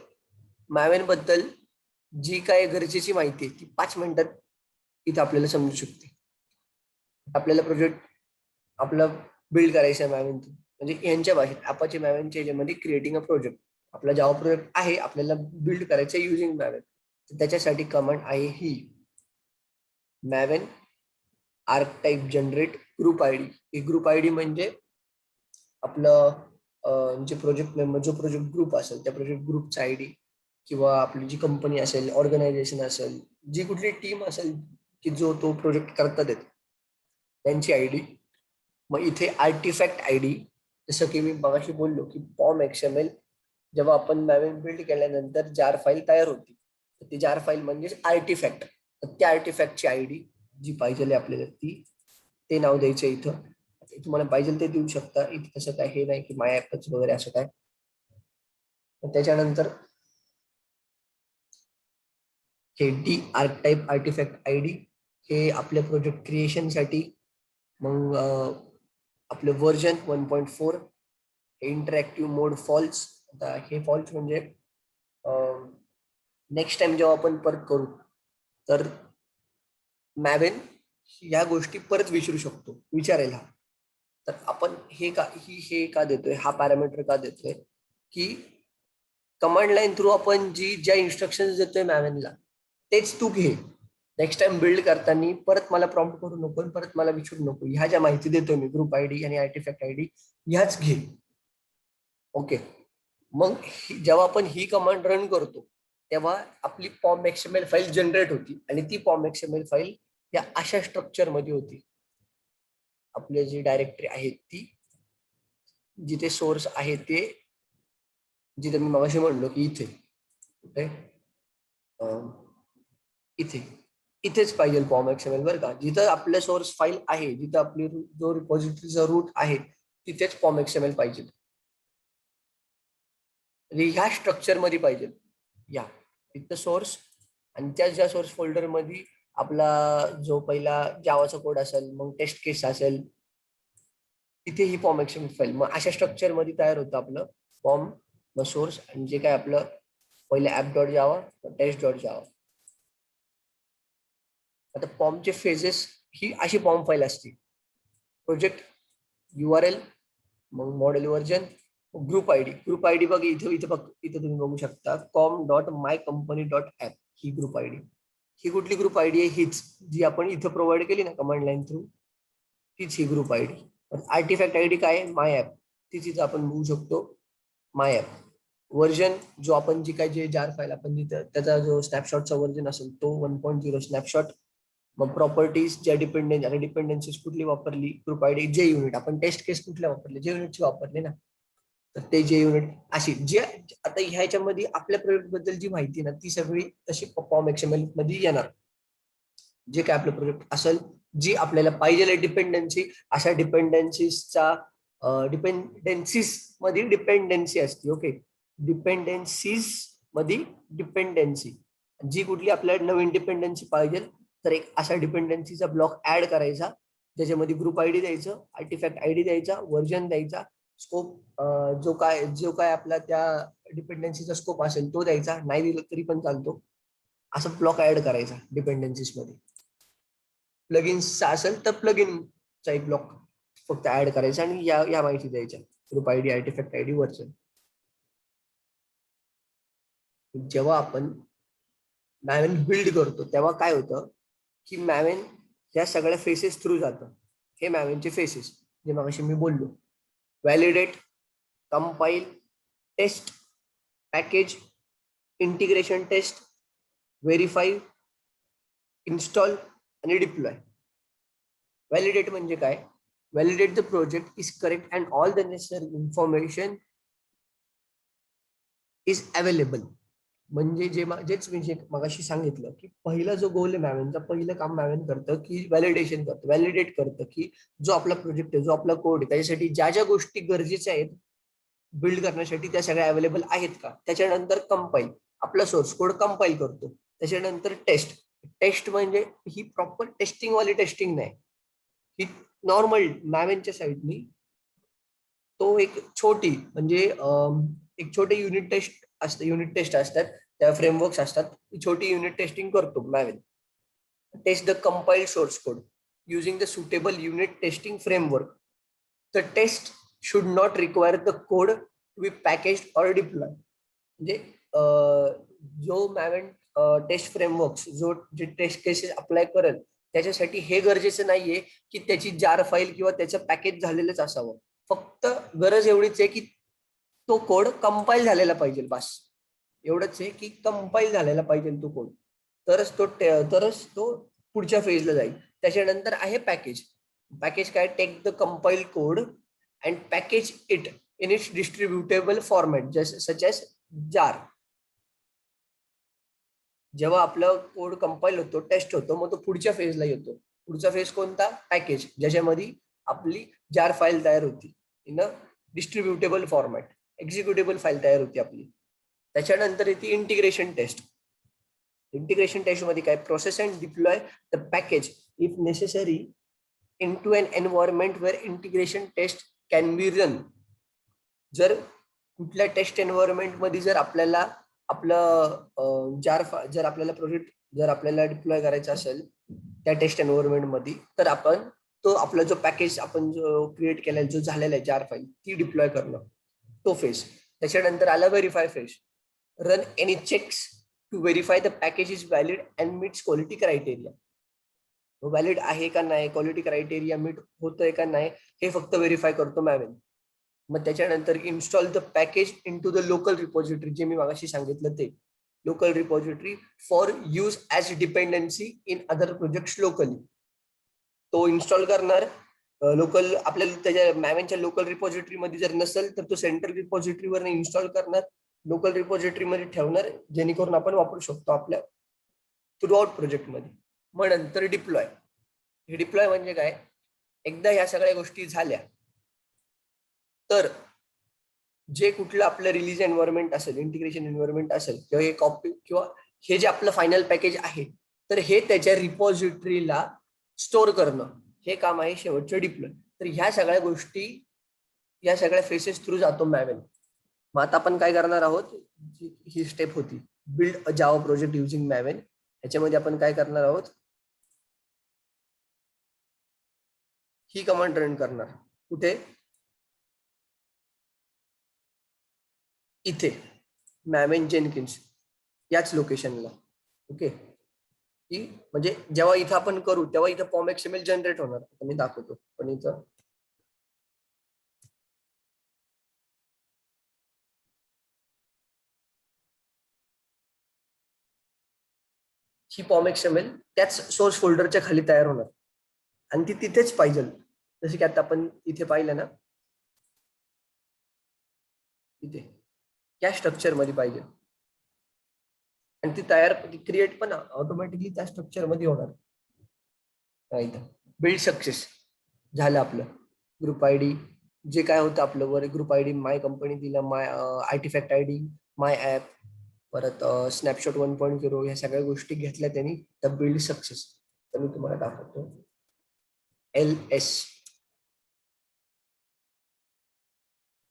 मॅवेन बद्दल जी काय गरजेची माहिती आहे ती 5 मिनिटात इथं आपल्याला समजू शकते. आपल्याला प्रोजेक्ट आपला बिल्ड करायचा आहे मॅवेन, म्हणजे यांच्या भाषेत आपाची मॅवेनच्या याच्यामध्ये क्रिएटिंग अ प्रोजेक्ट. आपला जावा प्रोजेक्ट आहे, आपल्याला बिल्ड करायचं आहे युजिंग मॅवेन. त्याच्यासाठी कमांड आहे ही मॅवेन आर्कटाइप जनरेट ग्रुप आयडी. ही ग्रुप आयडी म्हणजे आपलं जे प्रोजेक्ट मेंबर, जो प्रोजेक्ट ग्रुप असेल त्या प्रोजेक्ट ग्रुपचा आयडी, किंवा आपली जी कंपनी असेल, ऑर्गनायझेशन असेल, जी कुठली टीम असेल की जो तो प्रोजेक्ट करतात त्यांची आयडी. मग इथे आर्टिफॅक्ट आयडी, जसं की मी मगाशी बोललो की POM.XML जेव्हा आपण मॅवेन बिल्ड केल्यानंतर जार फाईल तयार होती, तर ती जार फाईल म्हणजे आर्टिफॅक्ट. तर त्या आर्टिफॅक्टची आयडी जी पाहिजे आपल्याला ते नाव द्यायचं. इथं तुम्हाला पाहिजे ते देऊ शकता. इथे तसं काय हे नाही की माय ऍपच वगैरे असं काय. त्याच्यानंतर हे डी आर्कटाइप आर्टिफॅक्ट आयडी हे आपल्या प्रोजेक्ट क्रिएशनसाठी. मग आपलं व्हर्जन 1.4, इंटरॅक्टिव्ह मोड फॉल्स. आता हे फॉल्स म्हणजे नेक्स्ट टाइम जेव्हा आपण परत करू तर मॅवेन या गोष्टी परत विचारू शकतो, विचारायला. तर आपण हे का देतोय, हा पॅरामीटर का देतोय की कमांड लाईन थ्रू आपण ज्या इन्स्ट्रक्शन देतोय मॅवेनला तेच तू घे. नेक्स्ट टाइम बिल्ड करताना परत मला प्रॉम्प्ट करू नको आणि परत मला विचारू नको. ह्या ज्या माहिती देतोय मी ग्रुप आयडी आणि आर्टिफॅक्ट आयडी ह्याच घे. ओके. मग जेव्हा आपण ही कमांड रन करतो तेव्हा आपली पॉम एक्सएमएल फाईल जनरेट होती आणि ती पॉम एक्सएमएल फाईल या अशा स्ट्रक्चर मध्ये होती. आपली जी डायरेक्टरी आहे ती, जिथे सोर्स आहे ते, जिथे मी मगाशी म्हणलो की इथे कुठे इथे इथेच पाहिजे पॉम एक्सएमएल बरं का. जिथं आपलं सोर्स फाईल आहे, जिथं आपली जो रिपॉझिटरीचा रूट आहे तिथेच पॉम एक्सएमएल पाहिजे. ह्या स्ट्रक्चर मध्ये पाहिजे. या तिथं सोर्स आणि ज्या सोर्स फोल्डर मध्ये आपला जो पहिला जावाचा कोड असेल, मग टेस्ट केस असेल, तिथे ही पॉम एक्सएमएल फाईल मग अशा स्ट्रक्चर मध्ये तयार होतं आपलं पॉम मग सोर्स आणि जे काय आपलं पहिले app dot Java test dot जावा. आता पॉमचे फेजेस ही अशी पॉम फाईल असते. प्रोजेक्ट URL, मग मॉडेल व्हर्जन, ग्रुप आयडी बघ इथं तुम्ही बघू शकता com.mycompany.app ही ग्रुप आयडी. ही कुठली ग्रुप आयडी आहे? हीच जी आपण इथं प्रोव्हाइड केली ना कमांड लाईन थ्रू, तीच ही ग्रुप आयडी. आर्टिफॅक्ट आयडी काय आहे? माय ऍप, तीच आपण बघू शकतो माय ऍप. व्हर्जन जो आपण जे जार फाईल आपण जिथं त्याचा जो स्नॅपशॉटचा व्हर्जन असेल तो 1.0 स्नॅपशॉट. मग प्रॉपर्टीज ज्या डिपेंडन्सीज कुठली वापरली, ग्रुप आयडी, जे युनिट आपण टेस्ट केस कुठल्या वापरले, जे युनिटची वापरले ना, तर ते जे युनिट अशी जे आता ह्याच्यामध्ये आपल्या प्रोजेक्ट बद्दल जी माहिती ना ती सगळी तशी पॉम एक्सएमएल मध्ये येणार. जे काय आपलं प्रोजेक्ट असेल, जी आपल्याला पाहिजे डिपेंडन्सी, अशा डिपेंडन्सीजचा डिपेंडन्सीज मध्ये डिपेंडन्सी असते. ओके. डिपेंडन्सीज मध्ये डिपेंडन्सी, जी कुठली आपल्याला नवीन डिपेंडन्सी पाहिजे तर एक अशा डिपेंडन्सीचा ब्लॉक ऍड करायचा, ज्याच्यामध्ये ग्रुप आयडी द्यायचं, आर्टिफॅक्ट आयडी द्यायचा, व्हर्जन द्यायचा, स्कोप जो काय आपला त्या डिपेंडन्सीचा स्कोप असेल तो द्यायचा, नाही दिलं तरी पण चालतो. असा ब्लॉक ऍड करायचा डिपेंडन्सीज मध्ये. प्लगइन्सचा असेल तर प्लगइनचा एक ब्लॉक फक्त ऍड करायचा आणि या माहिती द्यायच्या, group ID, artefact ID, version. जेव्हा आपण मॅवेन बिल्ड करतो तेव्हा काय होतं की मॅवेन या सगळ्या फेसेस थ्रू जातं. हे मॅवेनचे फेसेस जे मगाशी मी बोललो: validate, compile, test, package, integration test, verify, install आणि डिप्लॉय. व्हॅलिडेट म्हणजे काय? Validate the project is correct and all the necessary information is available. म्हणजे जेच मी मगाशी सांगितलं की पहिला जो गोल आहे मॅवेनचा, पहिलं काम मॅवेन करतं की व्हॅलिडेशन करतं, व्हॅलिडेट करतं की जो आपला प्रोजेक्ट आहे, जो आपला कोड आहे, त्याच्यासाठी ज्या गोष्टी गरजेच्या आहेत बिल्ड करण्यासाठी त्या सगळ्या अवेलेबल आहेत का. त्याच्यानंतर कंपाईल, आपला सोर्स कोड कंपाईल करतो. त्याच्यानंतर टेस्ट म्हणजे ही प्रॉपर टेस्टिंग वाली टेस्टिंग नाही, ही नॉर्मल मॅवेनच्या साईडनी तो एक छोटी म्हणजे एक छोटे युनिट टेस्ट असतात, त्या फ्रेमवर्क्स असतात, ती छोटी युनिट टेस्टिंग करतो Maven. Test the compiled source code using the suitable unit testing framework. The test should not require the code to be packaged or deploy. म्हणजे जो मॅवेन टेस्ट फ्रेमवर्क्स जे test cases apply करेल त्याच्यासाठी हे गरजेचं नाहीये की त्याची जार फाईल किंवा त्याचं पॅकेज झालेलंच असावं. फक्त गरज एवढीच आहे की तो कोड कंपाईल झालेला पाहिजे, बस एवढंच आहे की कंपाईल झालेला पाहिजे तो कोड, तरच तो पुढच्या फेजला जाईल. त्याच्यानंतर आहे पॅकेज काय? Take the compile code and package it in its distributable format such as JAR. जेव्हा आपला कोड कंपाईल होतो, टेस्ट होतो, मग तो पुढच्या फेजला येतो. पुढचा फेज कोणता? पॅकेज, ज्याच्यामध्ये आपली जार फाईल तयार होती in a distributable format, executable file तयार होती आपली. त्याच्यानंतर येते इंटिग्रेशन टेस्ट. इंटिग्रेशन टेस्ट मध्ये काय? Process and deploy the package if necessary into an environment where integration test can be run. जर कुठल्या टेस्ट एन्व्हायरमेंट मध्ये जर आपल्याला आपलं जर आपल्याला प्रोजेक्ट जर आपल्याला डिप्लॉय करायचा असेल त्या टेस्ट एन्व्हायरमेंट मध्ये, तर आपण तो आपला जो पॅकेज आपण जो क्रिएट केलाय, जो झालेला आहे जार फाईल, ती डिप्लॉय करणं, तो फेज. त्याच्यानंतर आला verify phase. Run any checks to verify the package is valid and meets quality criteria. Valid आहे का नाही, क्वालिटी क्रायटेरिया मीट होतंय का नाही, हे फक्त व्हेरीफाय करतो मॅवेन. मग त्याच्यानंतर install the package into the local repository, जे मी मागाशी सांगितलं ते local repository for use as dependency in other projects locally. तो इन्स्टॉल करणार लोकल आपल्याला त्याच्या मॅवेनच्या लोकल रिपॉझिटरी मध्ये जर नसेल तर तो सेंट्रल रिपॉझिटरीवर इन्स्टॉल करणार, लोकल रिपॉझिटरी मध्ये ठेवणार, जेणेकरून आपण वापरू शकतो आपल्या थ्रू आउट प्रोजेक्ट मध्ये. मग नंतर डिप्लॉय. हे डिप्लॉय म्हणजे काय, एकदा ह्या सगळ्या गोष्टी झाल्या तर जे कुठलं आपलं रिलीज एन्व्हायरमेंट असेल, इंटिग्रेशन एन्व्हायरमेंट असेल, किंवा हे कॉपी किंवा हे जे आपलं फायनल पॅकेज आहे, तर हे त्याच्या रिपॉझिटरीला स्टोअर करणं, हे काम आहे शेवटचं डिप्लॉय. तर ह्या सगळ्या गोष्टी, या सगळ्या फेसेस थ्रू जातो मॅवेन. मग आता आपण काय करणार आहोत, ही स्टेप होती build a Java project using Maven. ह्याच्यामध्ये आपण काय करणार आहोत, ही कमांड रन करणार. कुठे, इथे मॅवेन जेनकिन्स याच लोकेशनला. ओके, की म्हणजे जेव्हा इथं आपण करू तेव्हा इथं फॉर्म एक्सएमएल जनरेट होणार. मी दाखवतो, पण इथं ही फॉर्म एक्सएमएल त्याच सोर्स फोल्डरच्या खाली तयार होणार आणि ती तिथेच पाहिजे. जसे की आता आपण इथे पाहिलं ना, इथे या स्ट्रक्चर मध्ये पाहिजे आणि ती तयार क्रिएट पण ऑटोमॅटिकली त्या स्ट्रक्चर मध्ये होणार. बिल्ड सक्सेस झालं आपलं. ग्रुप आय डी जे काय होतं आपलं वर, group I D my company दिला, my artifact I D, my app, परत स्नॅपशॉट 1.0, ह्या सगळ्या गोष्टी घेतल्या त्यांनी तर बिल्ड सक्सेस. तर मी तुम्हाला दाखवतो LS.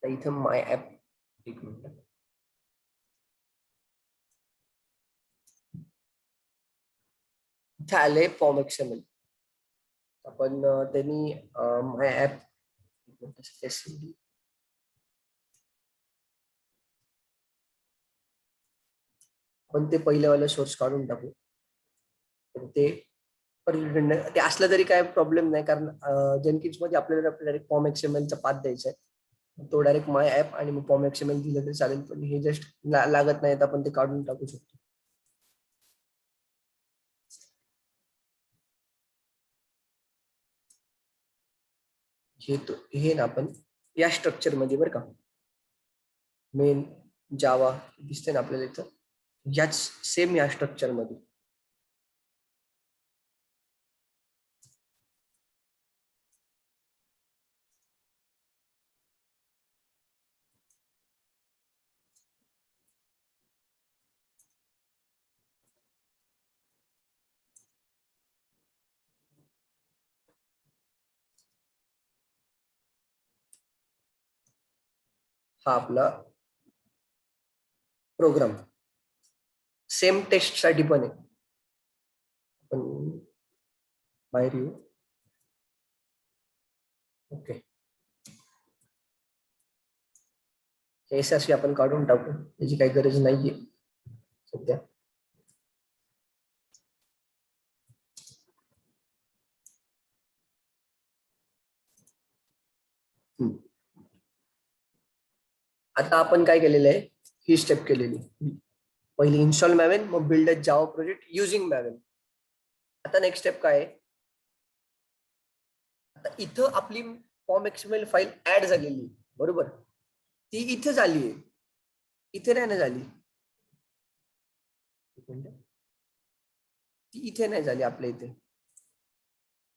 तर इथं माय ॲप, एक मिनिट, इथे आले फॉर्म एक्सएमएल. आपण त्यांनी माय ॲप पण ते पहिल्यावाला सोर्स काढून टाकू. तर ते ते असलं तरी काय प्रॉब्लेम नाही, कारण जेनकिन्स मध्ये आपल्याला डायरेक्ट फॉर्म एक्सएमएल चा पाथ द्यायचा आहे. तो डायरेक्ट माय ॲप आणि मग फॉर्म एक्सएमएल दिलं तरी चालेल, पण हे जस्ट लागत नाही तर आपण ते काढून टाकू शकतो. हे ना आपण या स्ट्रक्चर मध्ये बरं का, मेन जावा दिसते ना आपल्याला इथं, याच सेम या स्ट्रक्चर मध्ये हा आपला प्रोग्राम सेम टेस्ट साठी पण आहे. आपण बाहेर येऊ. ओके, हे आपण काढून टाकू, त्याची काही गरज नाहीये सध्या. आता आपण काय केलेलं आहे, ही स्टेप केलेली. पहिली इन्स्टॉल मॅवेन, मग build a Java project using Maven. आता नेक्स्ट स्टेप काय आहे, आता इथं आपली फॉर्म एक्सएमएल फाईल ऍड झालेली, बरोबर, ती इथे झाली आहे, इथे नाही ना झाली. ती इथे नाही झाली, आपल्या इथे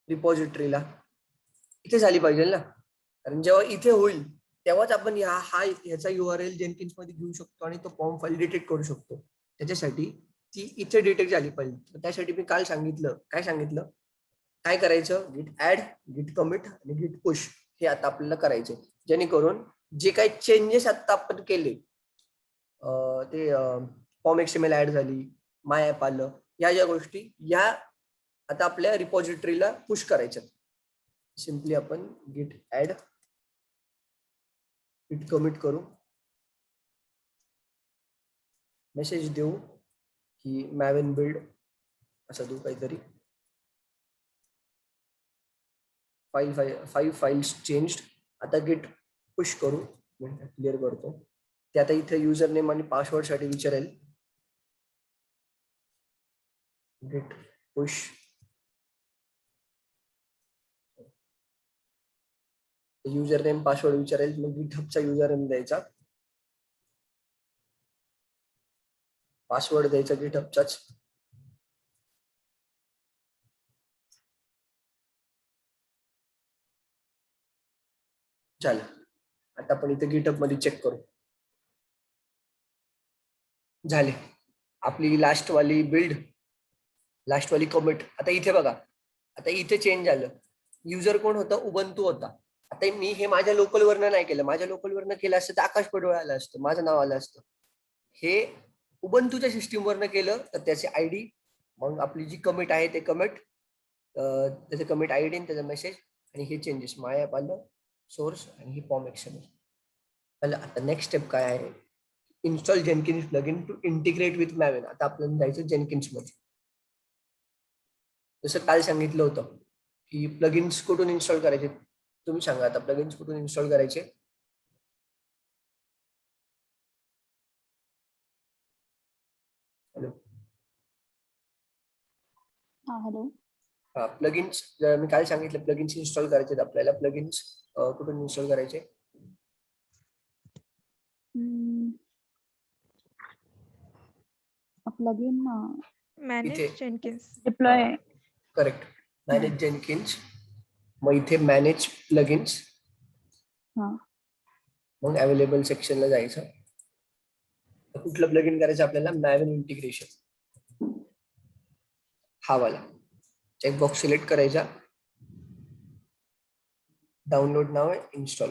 रिपॉझिटरीला इथे झाली पाहिजे ना, कारण जेव्हा इथे होईल तेव्हाच आपण ह्याचा URL जेनकिन्स मध्ये घेऊ शकतो आणि तो फॉर्म फाईल डिटेक्ट करू शकतो. त्याच्यासाठी ती इथे डिटेक्ट झाली पाहिजे. त्यासाठी मी काल सांगितलं, काय सांगितलं, काय करायचं, गिट ऍड, गिट कमिट आणि गिट पुश, हे आता आपल्याला करायचं, जेणेकरून जे काही चेंजेस आता आपण केले, ते फॉर्म एक्सएमएल ऍड झाली, माय ॲप आलं, या ज्या गोष्टी या आता आपल्या रिपॉझिटरीला पुश करायच्या. सिम्पली आपण गिट ऍड, गिट कमिट करू, मेसेज देऊ की मॅवेन बिल्ड असं देऊ काहीतरी. 5 फाइल्स चेंज्ड. आता गिट पुश करू, क्लिअर करतो. ते आता इथे युजर नेम आणि पासवर्ड साठी विचारेल. गिट पुश युजर नेम पासवर्ड विचारेल, मग गिटहबचा युजर नेम द्यायचा, पासवर्ड द्यायचा गिटहबचाच. झालं. आता आपण इथे गिटहब मध्ये चेक करू. झाले. आपली लास्ट वाली बिल्ड, लास्ट वाली कमिट. आता इथे बघा, आता इथे चेंज झालं. युजर कोण होता? उबंतू होता. आता मी हे माझ्या लोकल वरनं नाही केलं. माझ्या लोकल वरनं केलं असतं तर आकाश पडवळ आलं असतं, माझं नाव आलं असतं. हे उबंतूच्या सिस्टीम वरनं केलं तर त्याचे आयडी, मग आपली जी कमिट आहे ते कमिट, त्याचं कमिट आयडी आणि त्याचा मेसेज, आणि हे चेंजेस माय ॲप आलं, सोर्स, आणि ही फॉर्म एक्सएमएल. आता नेक्स्ट स्टेप काय आहे? Install Jenkins plugin to integrate with Maven. आता आपल्याला जायचं जेनकिन्स मध्ये. जसं काल सांगितलं होतं की प्लगइन्स कुठून इन्स्टॉल करायचे, तुम्ही सांगा आता प्लगइन्स कुठून इन्स्टॉल करायचे. हॅलो. हॅलो. प्लगइन्स मी काल सांगितलं, प्लगइन्स इन्स्टॉल करायचे आपल्याला. प्लगइन्स कुठून इन्स्टॉल करायचे? Plugin manage Jenkins. Deploy. Correct, manage Jenkins. मग इथे मॅनेज प्लगइन्स, मग अवेलेबल सेक्शनला जायचं. कुठलं प्लगइन करायचं आपल्याला? मॅवेन इंटिग्रेशन, हा वाला. चेकबॉक्स सिलेक्ट करायचा, डाउनलोड नाव आहे, इन्स्टॉल.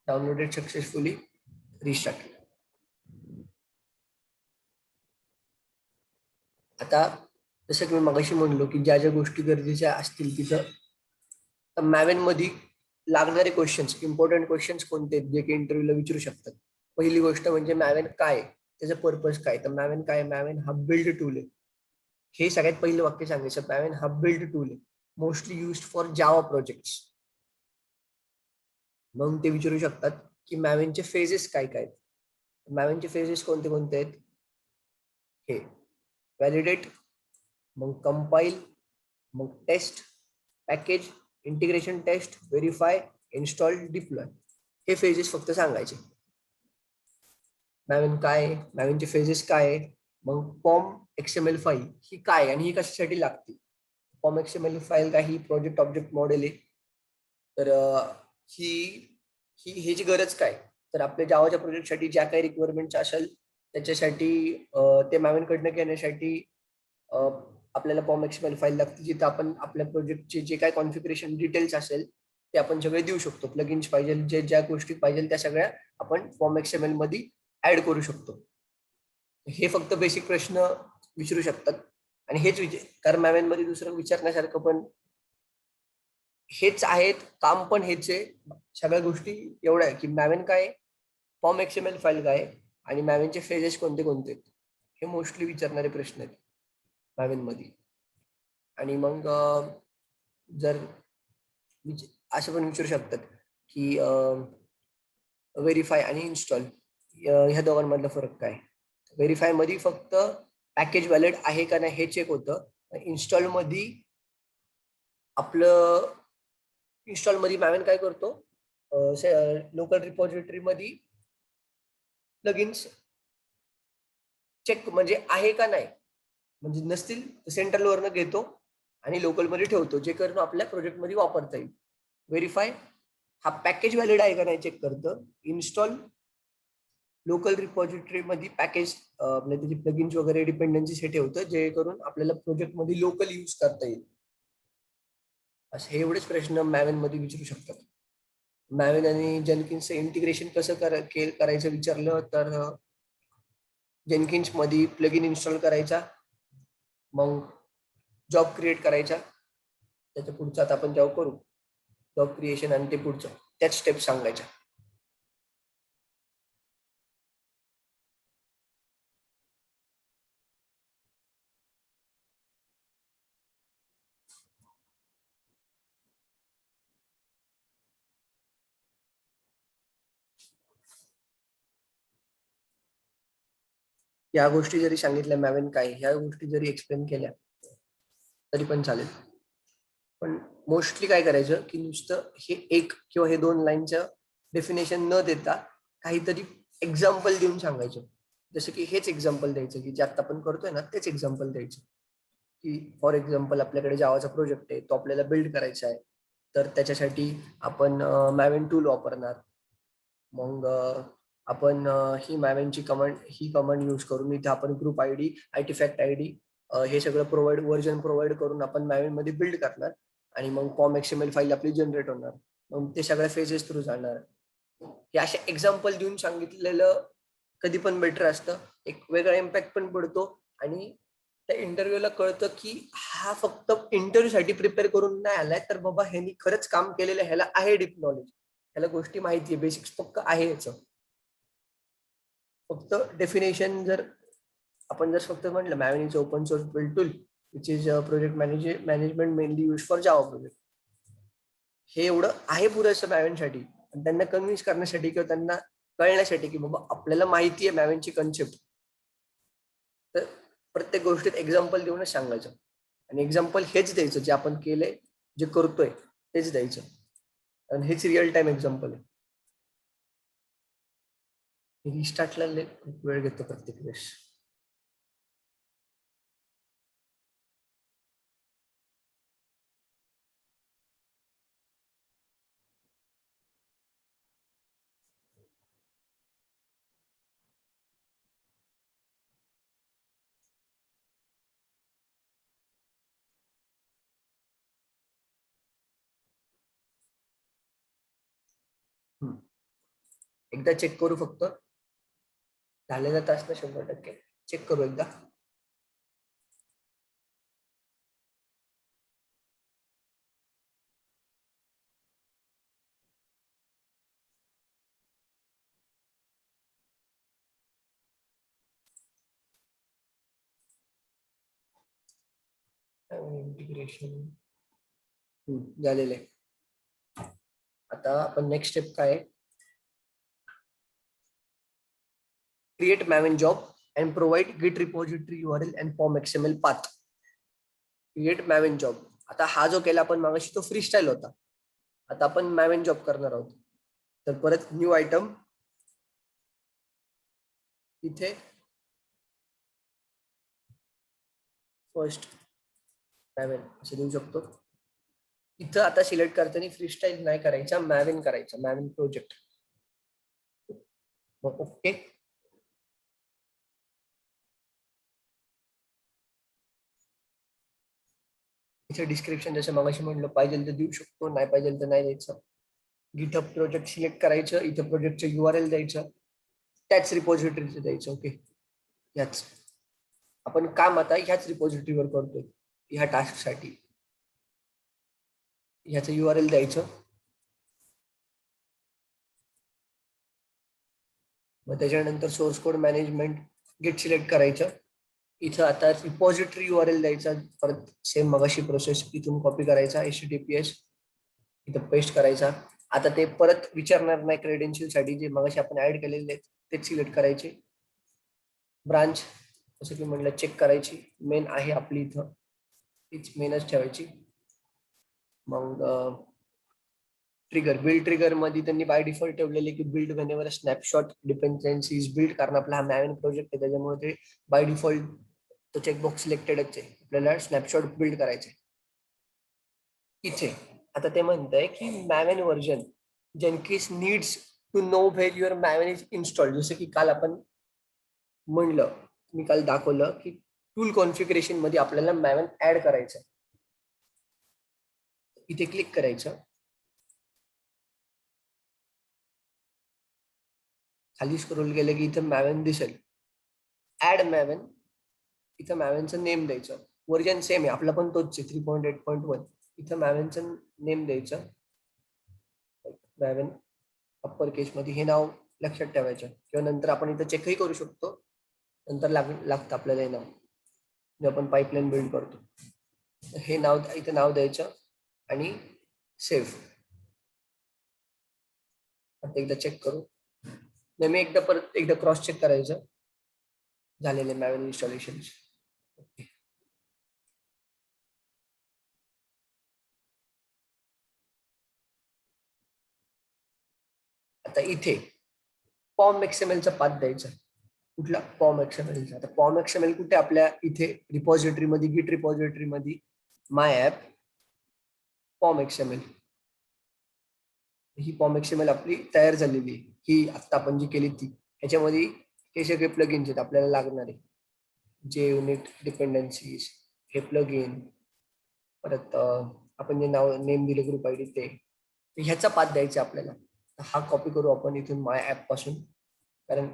Downloaded successfully, restart. आता जसं की मी मगाशी म्हणलो की ज्या ज्या गोष्टी गरजेच्या असतील तिथं मॅवेन मध्ये लागणारे क्वेश्चन्स, इम्पॉर्टंट क्वेश्चन्स कोणते आहेत जे की इंटरव्ह्यूला विचारू शकतात. पहिली गोष्ट म्हणजे मॅवेन काय, त्याचं पर्पज काय. तर मॅवेन काय? मॅवेन हा बिल्ड टूल आहे. हे सगळ्यात पहिलं वाक्य सांगायचं, मॅवेन हा बिल्ड टूल आहे, mostly used for Java projects. मग ते विचारू शकतात की मॅवेनचे फेजेस काय काय आहेत. मॅवेनचे फेजेस कोणते कोणते आहेत? हे व्हॅलिडेट, मग कंपाईल, मग test, package, integration test, verify, install, deploy. हे फेजेस फक्त सांगायचे. मॅवेन काय, मॅवेनचे फेजेस काय, मग फॉर्म एक्सएमएल फाईल ही काय आणि ही कशासाठी लागते. फॉर्म एक्सएमएल फाईल काय? ही प्रोजेक्ट ऑब्जेक्ट मॉडेल आहे. तर ही ह्याची गरज काय? तर आपल्या जावाच्या प्रोजेक्टसाठी ज्या काही रिक्वायरमेंट असेल त्याच्यासाठी ते मॅवेन कडनं घेण्यासाठी आपल्याला फॉर्म एक्सएमएल फाईल लागते, जिथे आपण आपल्या प्रोजेक्टचे जे काय कॉन्फिगरेशन डिटेल्स असेल ते आपण सगळे देऊ शकतो. प्लगइन्स पाहिजे, जे ज्या गोष्टी पाहिजे त्या सगळ्या आपण फॉर्म एक्सएमएल मध्ये ऍड करू शकतो. हे फक्त बेसिक प्रश्न विचारू शकतात आणि हेच कारण मॅवेन मध्ये दुसरं विचारण्यासारखं पण हेच आहेत, काम पण हेच आहे. सगळ्या गोष्टी एवढ्या आहे की मॅवेन काय, फॉर्म एक्सएमएल फाईल काय, आणि मॅवेनचे फेजेस कोणते कोणते, हे मोस्टली विचारणारे प्रश्न आहेत मॅवेन मध्ये. आणि मग जर असं पण विचारू शकतात की व्हेरीफाय आणि इन्स्टॉल ह्या दोघांमधला फरक काय. व्हेरीफाय मध्ये फक्त पॅकेज व्हॅलिड आहे का नाही हे चेक होतं. इन्स्टॉल मध्ये आपलं इन्स्टॉल मध्ये मॅवेन काय करतो, लोकल रिपॉझिटरी मध्ये प्लगइन्स चेक म्हणजे आहे का नाही, म्हणजे नसतील सेंट्रल वरनं घेतो आणि लोकल मध्ये ठेवतो, जे करून आपल्या प्रोजेक्ट मध्ये वापरता येईल. व्हेरीफाय हा पॅकेज व्हॅलिड आहे का नाही चेक करतं. इन्स्टॉल लोकल रिपॉझिटरी मध्ये पॅकेज आपल्या त्याची प्लगइन्स वगैरे डिपेंडन्सीज हे ठेवतं, जे करून आपल्याला प्रोजेक्ट मध्ये लोकल यूज करता येईल. असे एवढेच प्रश्न मॅवेन मध्ये विचारू शकतात. मॅवेन आणि जेनकिन्सचं इंटिग्रेशन कसं करायचं विचारलं तर जेनकिन्स मध्ये प्लगइन इन्स्टॉल करायचा, मग जॉब क्रिएट करायचा. त्याच्या पुढचं आता आपण जेव्हा करू जॉब क्रिएशन आणि ते पुढचं त्याच स्टेप सांगायच्या. या गोष्टी जरी सांगितल्या मॅवेन काय, ह्या गोष्टी जरी एक्सप्लेन केल्या तरी पण चालेल. पण मोस्टली काय करायचं की नुसतं हे एक किंवा हे 2 लाईनचं डेफिनेशन न देता काहीतरी एक्झाम्पल देऊन सांगायचं. जसं की हेच एक्झाम्पल द्यायचं की जे आता आपण करतोय ना तेच एक्झाम्पल द्यायचं. की फॉर एक्झाम्पल आपल्याकडे जावाचा प्रोजेक्ट आहे, तो आपल्याला बिल्ड करायचा आहे. तर त्याच्यासाठी आपण मॅवेन टूल वापरणार. मग आपण ही मॅवेनची ही कमांड यूज करून इथे आपण ग्रुप आयडी, आर्टिफॅक्ट आयडी हे सगळं व्हर्जन प्रोव्हाइड करून आपण मॅवेन मध्ये बिल्ड करणार आणि मग फॉर्म एक्सएमएल फाईल आपली जनरेट होणार. मग ते सगळ्या फेजेस थ्रू जाणार. हे असे एक्झाम्पल देऊन सांगितलेलं कधी पण बेटर असतं. एक वेगळा इम्पॅक्ट पण पडतो आणि त्या इंटरव्ह्यूला कळतं की हा फक्त इंटरव्ह्यूसाठी प्रिपेअर करून नाही आलाय, तर बाबा ह्यांनी खरंच काम केलेलं, ह्याला आहे डीप नॉलेज, ह्याला गोष्टी माहिती आहे, बेसिक्स पक्क आहे याचं. फक्त डेफिनेशन जर आपण फक्त म्हटलं Maven is open source build tool which is project management mainly use for Java project, हे एवढं आहे पुरेसं मॅवेनसाठी. त्यांना कन्व्हिन्स करण्यासाठी किंवा त्यांना कळण्यासाठी की बाबा आपल्याला माहिती आहे मॅवेनची कन्सेप्ट, तर प्रत्येक गोष्टीत एक्झाम्पल देऊनच सांगायचं. आणि एक्झाम्पल हेच द्यायचं जे आपण केलंय, जे करतोय तेच द्यायचं. आणि हेच रिअल टाइम एक्झाम्पल आहे. रिस्टार्टला खूप वेळ घेतो प्रत्येक वेळेस. एकदा चेक करू फक्त झालेला तास ना 100% चेक करू एकदा. इंटिग्रेशन झालेलं आहे. आता आपण नेक्स्ट स्टेप काय, create Maven job and provide Git repository URL and form XML path. Create Maven job. आता हा जो केला आपण मागाशी तो फ्री स्टाईल होता. आता आपण मॅवेन जॉब करणार आहोत. तर परत न्यू आयटम, इथे फर्स्ट मॅवेन असं देऊ शकतो. इथं आता सिलेक्ट करताना फ्री स्टाईल नाही करायचा, मॅवेन करायचा, मॅवेन प्रोजेक्ट. ओके. इथे डिस्क्रिप्शन जसं मगाशी म्हटलं पाहिजे तर देऊ शकतो, नाही पाहिजे तर नाही द्यायचं. गिटहब प्रोजेक्ट सिलेक्ट करायचं, इथं प्रोजेक्टचं URL द्यायचं, त्याच रिपॉझिटरीचं द्यायचं. ओके. याच आपण काम आता ह्याच रिपॉझिटरीवर करतोय ह्या टास्कसाठी. ह्याचं URL द्यायचं. मग त्याच्यानंतर सोर्स कोड मॅनेजमेंट गिट सिलेक्ट करायचं. इथं आता रिपॉझिटरी URL द्यायचा, परत सेम मगाशी प्रोसेस, इथून कॉपी करायचा HTTPS, इथं पेस्ट करायचा. आता ते परत विचारणार नाही क्रेडेन्शियल साठी, जे मगाशी आपण ऍड केलेले आहेत तेच सिलेक्ट करायचे. ब्रांच जसं की म्हटलं चेक करायची, मेन आहे आपली इथं, तीच मेनच ठेवायची. मग ट्रिगर, बिल्ड ट्रिगर मध्ये त्यांनी बाय डिफॉल्ट ठेवलेले की build whenever snapshot dependency is build, कारण आपला हा मॅवेन प्रोजेक्ट आहे त्याच्यामुळे ते बाय डिफॉल्ट तो चेकबॉक्स सिलेक्टेडच आहे. आपल्याला स्नॅपशॉट बिल्ड करायचे. इथे आता ते म्हणतंय की Maven version Jenkins needs to know where your Maven is installed. जसं की काल आपण म्हणलं, मी काल दाखवलं की टूल कॉन्फिगरेशन मध्ये आपल्याला मॅवेन ऍड करायचं. इथे क्लिक करायचं. खाली स्क्रोल केलं की इथं मॅवेन दिसेल, ऍड मॅवेन. इथं मॅवेनचं नेम द्यायचं. व्हर्जन सेम आहे आपला पण तोच आहे 3.8.1. इथं मॅवेनचं नेम द्यायचं, मॅवेन अप्पर केस मध्ये. हे नाव लक्षात ठेवायचं किंवा नंतर आपण इथं चेकही करू शकतो. नंतर लागतं आपल्याला हे नाव जे आपण पाईपलाईन बिल्ड करतो. हे नाव इथं नाव द्यायचं आणि सेव्ह. आता एकदा चेक करू. नेहमी परत एकदा क्रॉस चेक करायचं. झालेले मॅवेन इन्स्टॉलेशन. आता इथे पॉम XML पाथ द्यायचा. कुठला? पॉम XML. आता पॉम XML कुठे? आपल्या इथे रिपॉझिटरी मध्ये, गिट रिपॉझिटरी मध्ये माय ऍप पॉम XML. ही पॉम XML आपली तयार झालेली आहे. ही आता आपण जी केली ती. ह्याच्यामध्ये हे सगळे प्लगइन्स आहेत आपल्याला लागणारे. जे युनिट डिपेंडन्सीज, हे प्लगइन, परत आपण जे नाव नेम दिले ग्रुप आयडी ते ह्याचा पाथ द्यायचा आपल्याला. हा कॉपी करू आपण इथून माय ऍप पासून, कारण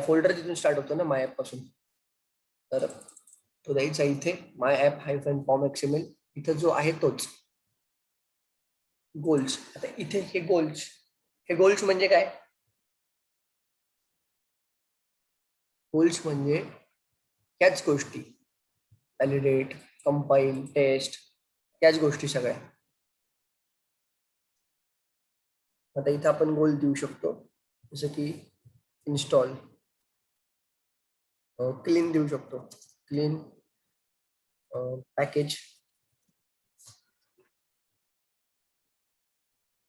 फोल्डर तिथून स्टार्ट होतो ना माय ऍप पासून. तर तो द्यायचा इथे माय ऍप हायफन पॉम XML. इथं जो आहे तोच गोल्स. आता इथे हे गोल्स म्हणजे काय? गोल्स म्हणजे ह्याच गोष्टी, व्हॅलिडेट, कंपाईल, टेस्ट, त्याच गोष्टी सगळ्या. आता इथं आपण गोल देऊ शकतो, जसं की इन्स्टॉल, क्लीन देऊ शकतो, क्लीन पॅकेज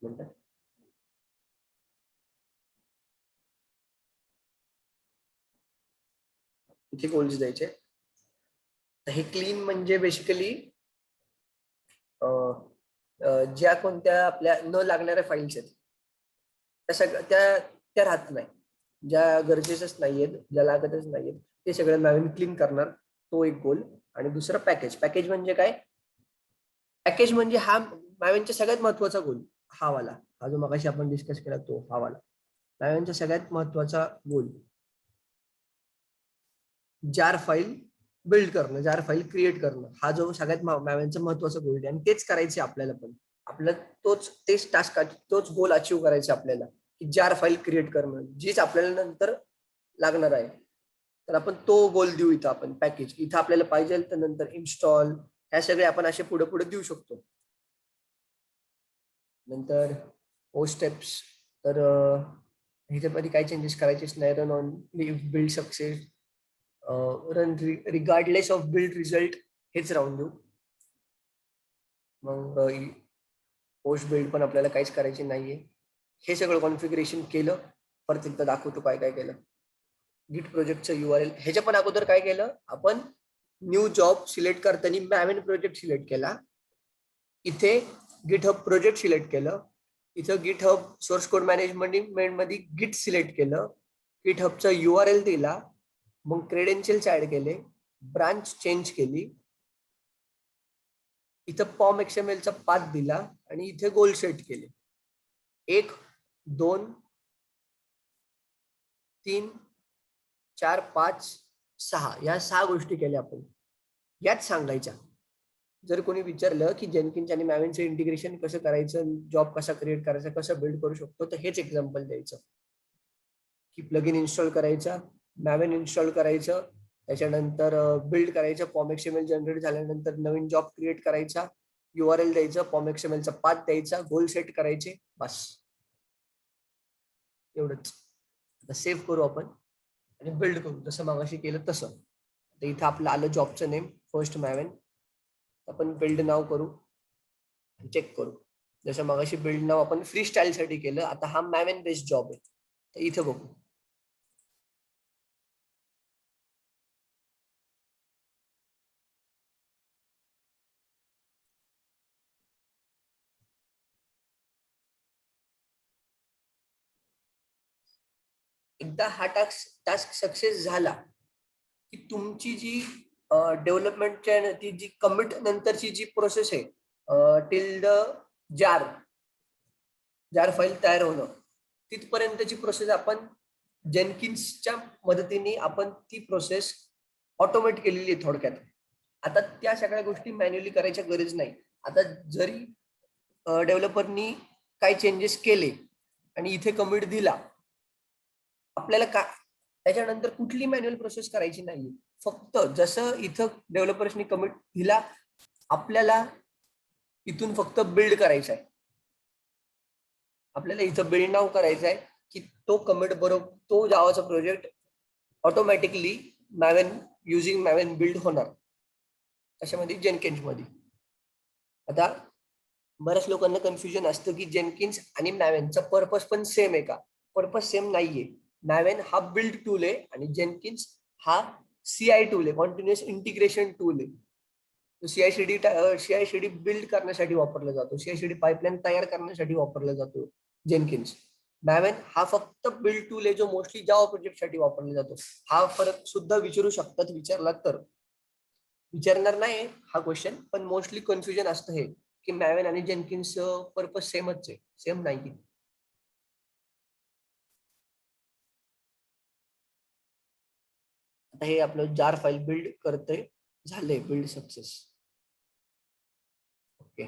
म्हणतात. इथे गोल्स द्यायचे. हे क्लीन म्हणजे बेसिकली ज्या कोणत्या आपल्या न लागणाऱ्या फाईल्स आहेत त्या सगळ्या त्या राहत नाही, ज्या गरजेचंच नाहीयेत, ज्या लागतच नाहीयेत ते सगळं नवीन क्लीन करणार, तो एक गोल. आणि दुसरं पॅकेज म्हणजे काय? पॅकेज म्हणजे हा मॅवेनचा सगळ्यात महत्वाचा गोल. हा वाला, हा जो मगाशी आपण डिस्कस केला तो हा वाला मॅवेनचा सगळ्यात महत्वाचा गोल. जार फाईल बिल्ड करणं, जार फाईल क्रिएट करणं, हा जो सगळ्यात मॅवेनचा महत्वाचा गोल आहे. आणि तेच करायचे आपल्याला पण. आपलं तेच टास्क, तोच गोल अचीव्ह करायचा आपल्याला, की जार फाईल क्रिएट करणं, जीच आपल्याला नंतर लागणार आहे. तर आपण तो गोल देऊ इथं. आपण पॅकेज इथं आपल्याला पाहिजे तर नंतर इन्स्टॉल, ह्या सगळे आपण असे पुढे पुढे देऊ शकतो. नंतर स्टेप्स, तर ह्याच्यामध्ये काही चेंजेस करायचेच नाही. Run on build success, run regardless of build result हेच राहून देऊ. मग पोस्ट बिल्ड पण आपल्याला काहीच करायची नाहीये. हे सगळं कॉन्फिगरेशन केलं. परत एकदा दाखवतो काय काय केलं. गिट प्रोजेक्टचं URL. ह्याच्या पण अगोदर काय केलं आपण? न्यू जॉब सिलेक्ट करताना मॅवेन प्रोजेक्ट सिलेक्ट केला. इथे गिटहब प्रोजेक्ट सिलेक्ट केलं. इथं गिटहब सोर्स कोड मॅनेजमेंट मध्ये गिट सिलेक्ट केलं. गिटहबचा URL दिला. मग क्रेडेन्शियल्स ऍड केले, ब्रांच चेंज केली, इथं पॉम XML पाथ दिला आणि इथे गोल सेट केले. 1, 2, 3, 4, 5, 6 या 6 गोष्टी केल्या आपण. याच सांगायच्या. जर कोणी विचारलं की जेनकिन्स आणि मॅवेनचं इंटिग्रेशन कसं करायचं, जॉब कसा क्रिएट करायचा, कसं बिल्ड करू शकतो, तर हेच एक्झाम्पल द्यायचं. की प्लगइन इन्स्टॉल करायचा, मॅवेन इन्स्टॉल करायचं, त्याच्यानंतर बिल्ड करायचं, पॉम XML जनरेट झाल्यानंतर नवीन जॉब क्रिएट करायचा, URL द्यायचं, पॉम XML पाथ द्यायचा, गोल सेट करायचे, बस एवढंच. आता सेव्ह करू आपण आणि बिल्ड करू, जसं मगाशी केलं तसं. तर इथं आपलं आलं जॉबचं नेम फर्स्ट मॅवेन. आपण बिल्ड नाव करू, चेक करू. जसं मगाशी बिल्ड नाव आपण फ्री स्टाईल साठी केलं, आता हा मॅवेन बेस्ड जॉब आहे. तर इथं बघू, एकदा हा टास्क सक्सेस झाला की तुमची जी डेव्हलपमेंटच्या ती जी कमिट नंतरची जी प्रोसेस आहे टिल द जार फाईल तयार होणं, तिथपर्यंतची प्रोसेस आपण जेनकिन्सच्या मदतीने आपण ती प्रोसेस ऑटोमेट केलेली आहे थोडक्यात. आता त्या सगळ्या गोष्टी मॅन्युअली करायच्या गरज नाही. आता जरी डेव्हलपरनी काही चेंजेस केले आणि इथे कमिट दिला, आपल्याला का त्याच्यानंतर कुठली मॅन्युअल प्रोसेस करायची नाही. फक्त जसं इथं डेव्हलपर्सनी कमिट दिला, आपल्याला इथून फक्त बिल्ड करायचं आहे. आपल्याला इथं बिल्ड नाव करायचं आहे की तो कमिट बरोबर तो जावाचा प्रोजेक्ट ऑटोमॅटिकली मॅवेन युजिंग मॅवेन बिल्ड होणार कशामध्ये, जेनकिन्स मध्ये. आता बऱ्याच लोकांना कन्फ्युजन असतं की जेनकिन्स आणि मॅवेनचा पर्पज पण सेम आहे का? पर्पज सेम नाहीये. मॅवेन हा बिल्ड टूल आहे आणि जेनकिन्स हा CI टूल आहे, कॉन्टिन्युअस इंटिग्रेशन टूल आहे. CI/CD बिल्ड करण्यासाठी वापरला जातो, CI/CD पाईपलाईन तयार करण्यासाठी वापरला जातो जेनकिन्स. मॅवेन हा फक्त बिल्ड टूल आहे जो मोस्टली जावा प्रोजेक्टसाठी वापरला जातो. हा फरक सुद्धा विचारू शकतात, विचारला तर. विचारणार नाही हा क्वेश्चन, पण मोस्टली कन्फ्युजन असतं हे की मॅवेन आणि जेनकिन्स पर्पज सेमच आहे, सेम नाही. आता हे आपलं जार फाईल बिल्ड करतंय, झालंय बिल्ड सक्सेस. ओके,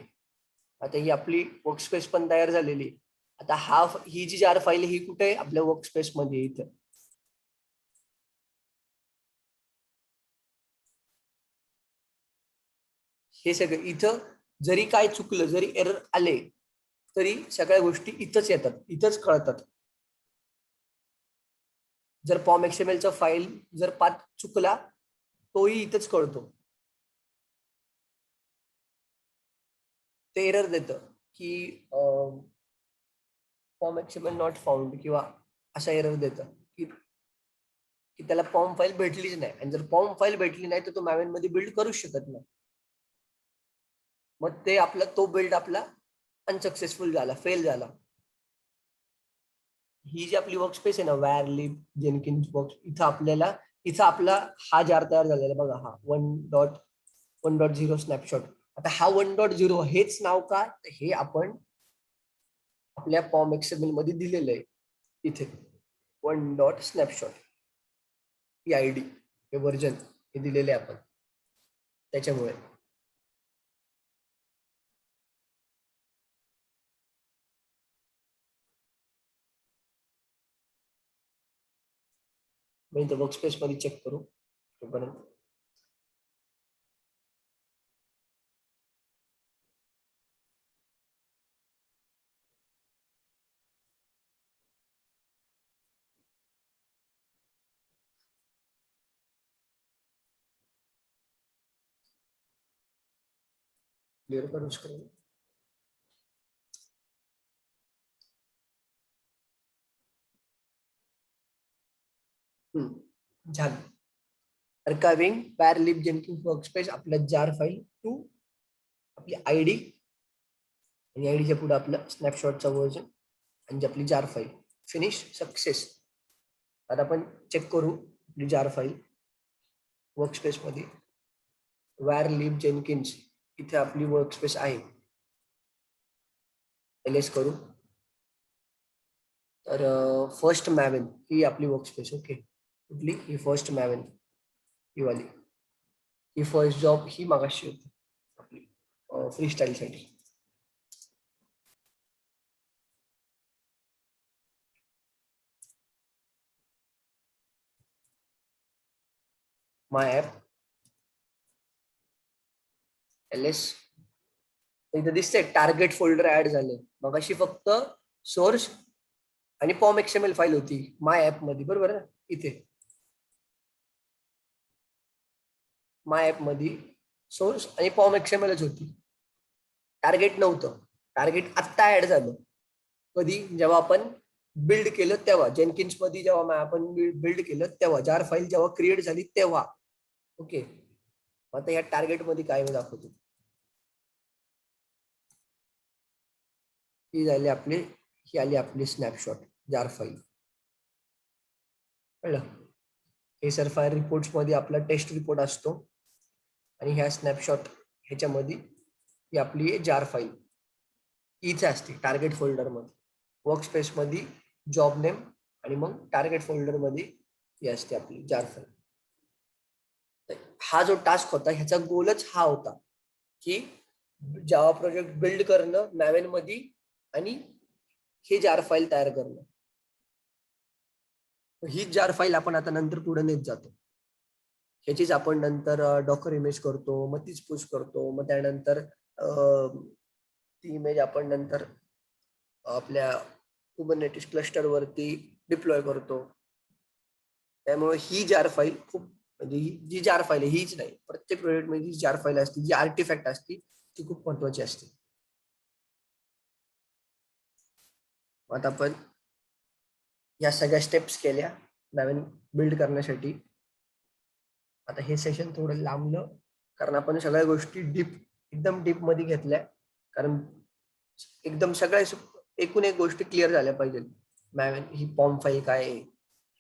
आता ही आपली वर्कस्पेस पण तयार झालेली. आता ही जी जार फाईल ही कुठे आहे? आपल्या वर्कस्पेस मध्ये इथं. हे सगळं इथं जरी काय चुकलं, जरी एरर आले तरी सगळ्या गोष्टी इथंच येतात, इथंच कळतात. जर पॉम XML चा फाईल जर पाथ चुकला तोही इथंच कळतो. ते एरर देतं की पॉम XML नॉट फाउंड किंवा असा एरर देतं की त्याला पॉम फाईल भेटलीच नाही. आणि जर पॉम फाईल भेटली नाही तर तो मॅवेन मध्ये बिल्ड करूच शकत नाही. मग ते आपला तो बिल्ड आपला अनसक्सेसफुल झाला, फेल झाला. ही जी आपली वर्कस्पेस आहे ना, वॅर लिब जेनकिन्स बॉक्स, इथं आपला हा जार तयार झालेला बघा, हा 1.0 स्नॅपशॉट. आता हा 1.0 हेच नाव का? हे आपण आपल्या पॉम XML मध्ये दिलेलं आहे. इथे 1.snapshot PID हे व्हर्जन हे दिलेले आपण, त्याच्यामुळे. मी इथं वर्कस्पेस मध्ये चेक करू तोपर्यंत. क्लिअर करू स्क्रीन. झालं. Archiving where Lib Jenkins workspace, आपल्या जार फाईल टू आपली आयडी आणि आयडीच्या पुढे आपलं स्नॅपशॉटचा व्हर्जन आणि आपली जार फाईल. Finish success. आता आपण चेक करू आपली जार फाईल वर्कस्पेस मध्ये. वॅर लिब जेनकिन्स इथे आपली वर्कस्पेस आहे. LS करू तर फर्स्ट मॅवेन ही आपली वर्कस्पेस. ओके, कुठली? ही फर्स्ट मॅवेन, ही वाली. ही फर्स्ट जॉब ही मागाशी होती आपली फ्री स्टाईल साठी. माय ऍप LS. इथं दिसतंय टार्गेट फोल्डर ऍड झाले. मगाशी फक्त सोर्स आणि पॉम XML फाईल होती माय ऍप मध्ये, बरोबर ना? इथे माय ऍप मध्ये सोर्स आणि पॉम XMLच होती, टार्गेट नव्हतं. टार्गेट आत्ता ऍड झालं. कधी? जेव्हा आपण बिल्ड केलं तेव्हा, जेनकिन्स मध्ये जेव्हा आपण बिल्ड केलं तेव्हा, जार फाईल जेव्हा क्रिएट झाली तेव्हा. ओके, आता या टार्गेट मध्ये काय दाखवतो, ही आली आपली स्नॅपशॉट जार फाईल. कळलं? हे सर फायर रिपोर्ट्स मध्ये आपला टेस्ट रिपोर्ट असतो आणि ह्या स्नॅपशॉट ह्याच्यामध्ये ही आपली जार फाईल इथे असते टार्गेट फोल्डर मध्ये. वर्कस्पेस मध्ये जॉब नेम आणि मग टार्गेट फोल्डर मध्ये ही असते आपली जार फाईल. हा जो टास्क होता ह्याचा गोलच हा होता की जावा प्रोजेक्ट बिल्ड करणं मॅवेन मध्ये आणि हे जार फाईल तयार करणं. ही जार फाईल आपण आता नंतर पुढे नेत जातो. ह्याचीच आपण नंतर डॉकर इमेज करतो, मग तीच पुश करतो, मग त्यानंतर ती इमेज आपण नंतर आपल्या कुबरनेटिस क्लस्टर वरती डिप्लॉय करतो. त्यामुळे ही जार फाईल खूप म्हणजे जी जार फाईल आहे हीच नाही, प्रत्येक प्रोजेक्ट मध्ये जी जार फाईल असते, जी आर्टिफॅक्ट असते, ती खूप महत्वाची असते. आता आपण या सगळ्या स्टेप्स केल्या नवीन बिल्ड करण्यासाठी. आता हे सेशन थोडं लांबलं कारण आपण सगळ्या गोष्टी एकदम डीप मध्ये घेतल्या, कारण एकदम सगळ्या एकूण एक गोष्टी क्लिअर झाल्या पाहिजे. ही फॉर्म फाईल काय आहे,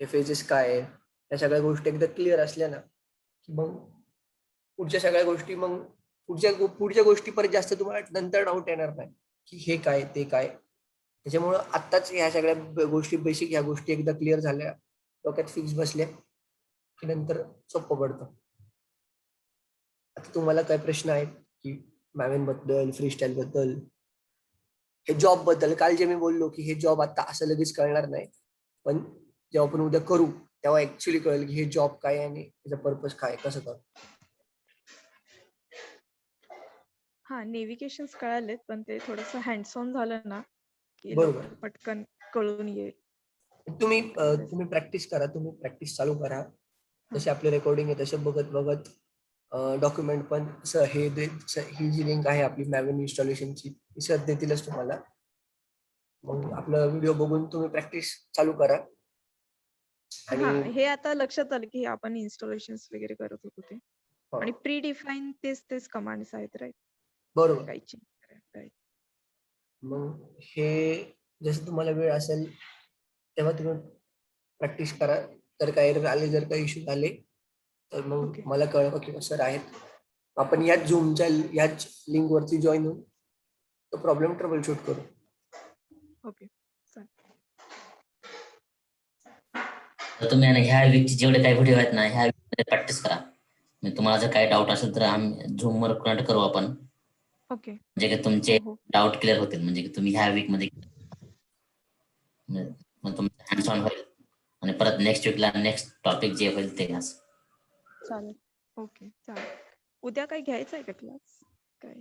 हे फेजेस काय आहे, या सगळ्या गोष्टी एकदा क्लिअर असल्या ना की मग पुढच्या सगळ्या गोष्टी, मग पुढच्या गोष्टी परत जास्त तुम्हाला नंतर डाऊट येणार नाही की हे काय ते काय. त्याच्यामुळं आत्ताच ह्या सगळ्या गोष्टी, बेसिक ह्या गोष्टी एकदा क्लिअर झाल्या, डोक्यात फिक्स बसल्या की नंतर सोपं पडतं. आता तुम्हाला काय प्रश्न आहेत की मॅवेन बद्दल, फ्रीस्टाईल बद्दल, हे जॉब बद्दल? काल जे मी बोललो की हे जॉब आता असं लगेच कळणार नाही, पण जेव्हा आपण उद्या करू तेव्हा ऍक्च्युली कळेल की हे जॉब काय आणि त्याचा पर्पज काय, कसं करू. हा, नेव्हिगेशन्स कळालेत, पण ते थोडंसं हँड्स ऑन झालं ना की बरोबर. लवकर पटकन कळून येईल. तुम्ही प्रॅक्टिस करा, तुम्ही प्रॅक्टिस चालू करा. जसे आपले रेकॉर्डिंग आहे तसे बघत बघत डॉक्युमेंट पण ही जी लिंक आहे आपली मॅवेन इन्स्टॉलेशनची, सर देतीलच तुम्हाला. मग आपला व्हिडिओ बघून तुम्ही प्रॅक्टिस चालू करा. हा, आणि हे आता लक्षात आलं की आपण इन्स्टॉलेशन्स वगैरे करत होतो ते, आणि प्री डिफाईन तेच कमांड्स आहेत, राईट? बरोबर. काही चेंज करायला, राईट? मग हे जसं तुम्हाला वेळ असेल तेव्हा तुम्ही प्रॅक्टिस करा. तर काही एरर आले, जर काही इश्यू आले तर मग ओके. मला कळवा किंवा सर आहेत, आपण याच झूमच्या याच लिंक वरती जॉईन होऊन तो प्रॉब्लेम ट्रबल शूट करू. ओके, चालेल. तर तुम्ही आहे ना ह्या वीकचे जेवढे काही व्हिडिओ आहेत ना ह्या वीकमध्ये प्रॅक्टिस करा. म्हणजे तुम्हाला जर काही डाऊट असेल तर आम्ही झूमवर कनेक्ट करू आपण, ओके. म्हणजे की तुमचे हो हो. डाऊट क्लिअर होतील. म्हणजे की तुम्ही ह्या वीकमध्ये मग तुमचं हँड्स ऑन होईल आणि परत नेक्स्ट वीकला नेक्स्ट टॉपिक जे होईल ते असं. चालेल. ओके, चालेल. उद्या काही घ्यायचं आहे का क्लास? काय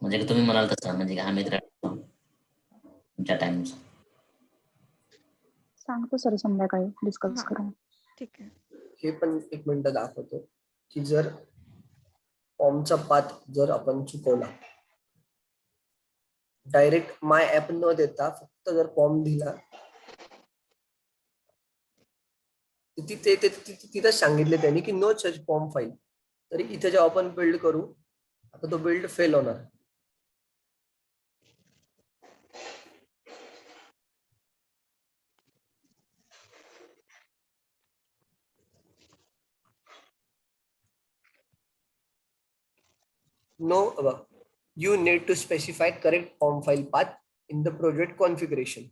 म्हणजे की तुम्ही म्हणाल तसं, म्हणजे की आम्ही तर तुमच्या टाइमनुसार सांगतो सर संध्याकाळी डिस्कस हा, करू. ठीक आहे. हे पण एक मिनिट दाखवतो की जर फॉर्मचा पाथ जर आपण चुकवला, डायरेक्ट माय ऍप न देता फक्त जर फॉर्म दिला, तिथं सांगितले त्यांनी की नो सच फॉर्म फाईल. तरी इथे जेव्हा आपण बिल्ड करू, आता तो बिल्ड फेल होणार. No, you need to specify correct form file path in the project configuration.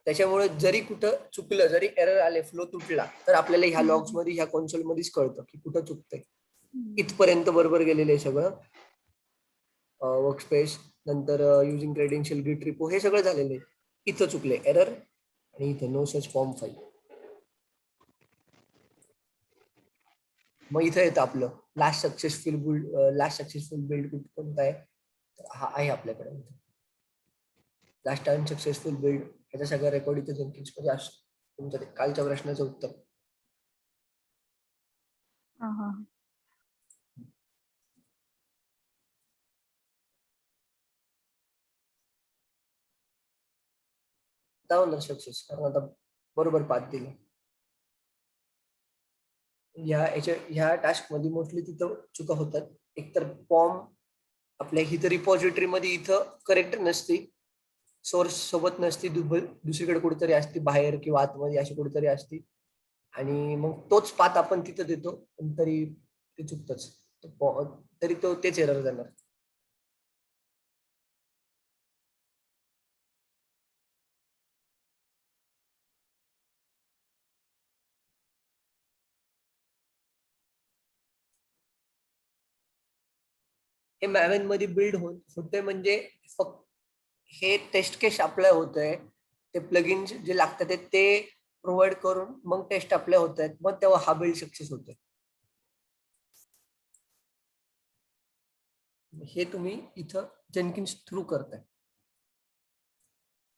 त्याच्यामुळे जरी कुठं चुकलं, जरी एरर आले, फ्लो तुटला, तर आपल्याला ह्या लॉग्स मध्ये, ह्या कॉन्सोल मध्येच कळतं की कुठं चुकतंय. इथपर्यंत बरोबर गेलेलं आहे सगळं. वर्कस्पेस, नंतर युजिंग क्रेडेन्शियल, गिट रिपो, हे सगळं झालेलं आहे. इथं चुकले एरर, आणि इथं नो सच फॉर्म फाईल. मग इथं येतं आपलं लास्ट सक्सेसफुल बिल्ड कोणता आहे, हा आहे आपल्याकडे. लास्ट अनसक्सेसफुल बिल्ड, ह्याचा सगळं रेकॉर्ड इथे जेन्किन्स मध्ये असतो. तुमचं कालच्या प्रश्नाचं उत्तर. हा हा. होणार सक्सेस, कारण आता बरोबर पाथ दिला. ह्या टास्क मध्ये मोस्टली तिथं चुका होतात. एकतर फॉर्म आपल्या इथं रिपॉझिटरी मध्ये इथं करेक्ट नसते, सोर्स सोबत नसते, दुसरीकडे कुठेतरी असते, बाहेर किंवा आतमध्ये अशी कुठेतरी असते, आणि मग तोच पाथ आपण तिथं देतो, पण तरी ते चुकतच, तरी तेच एरर जाणार. हे मॅवेन मध्ये बिल्ड होते, म्हणजे फक्त हे टेस्ट केस अप्लाय होतंय, ते प्लगइन जे लागतात ते प्रोव्हाइड करून मग टेस्ट अप्लाय होत आहेत, मग तेव्हा हा बिल्ड सक्सेस होतोय. हे तुम्ही इथं जेन्किन्स थ्रू करताय.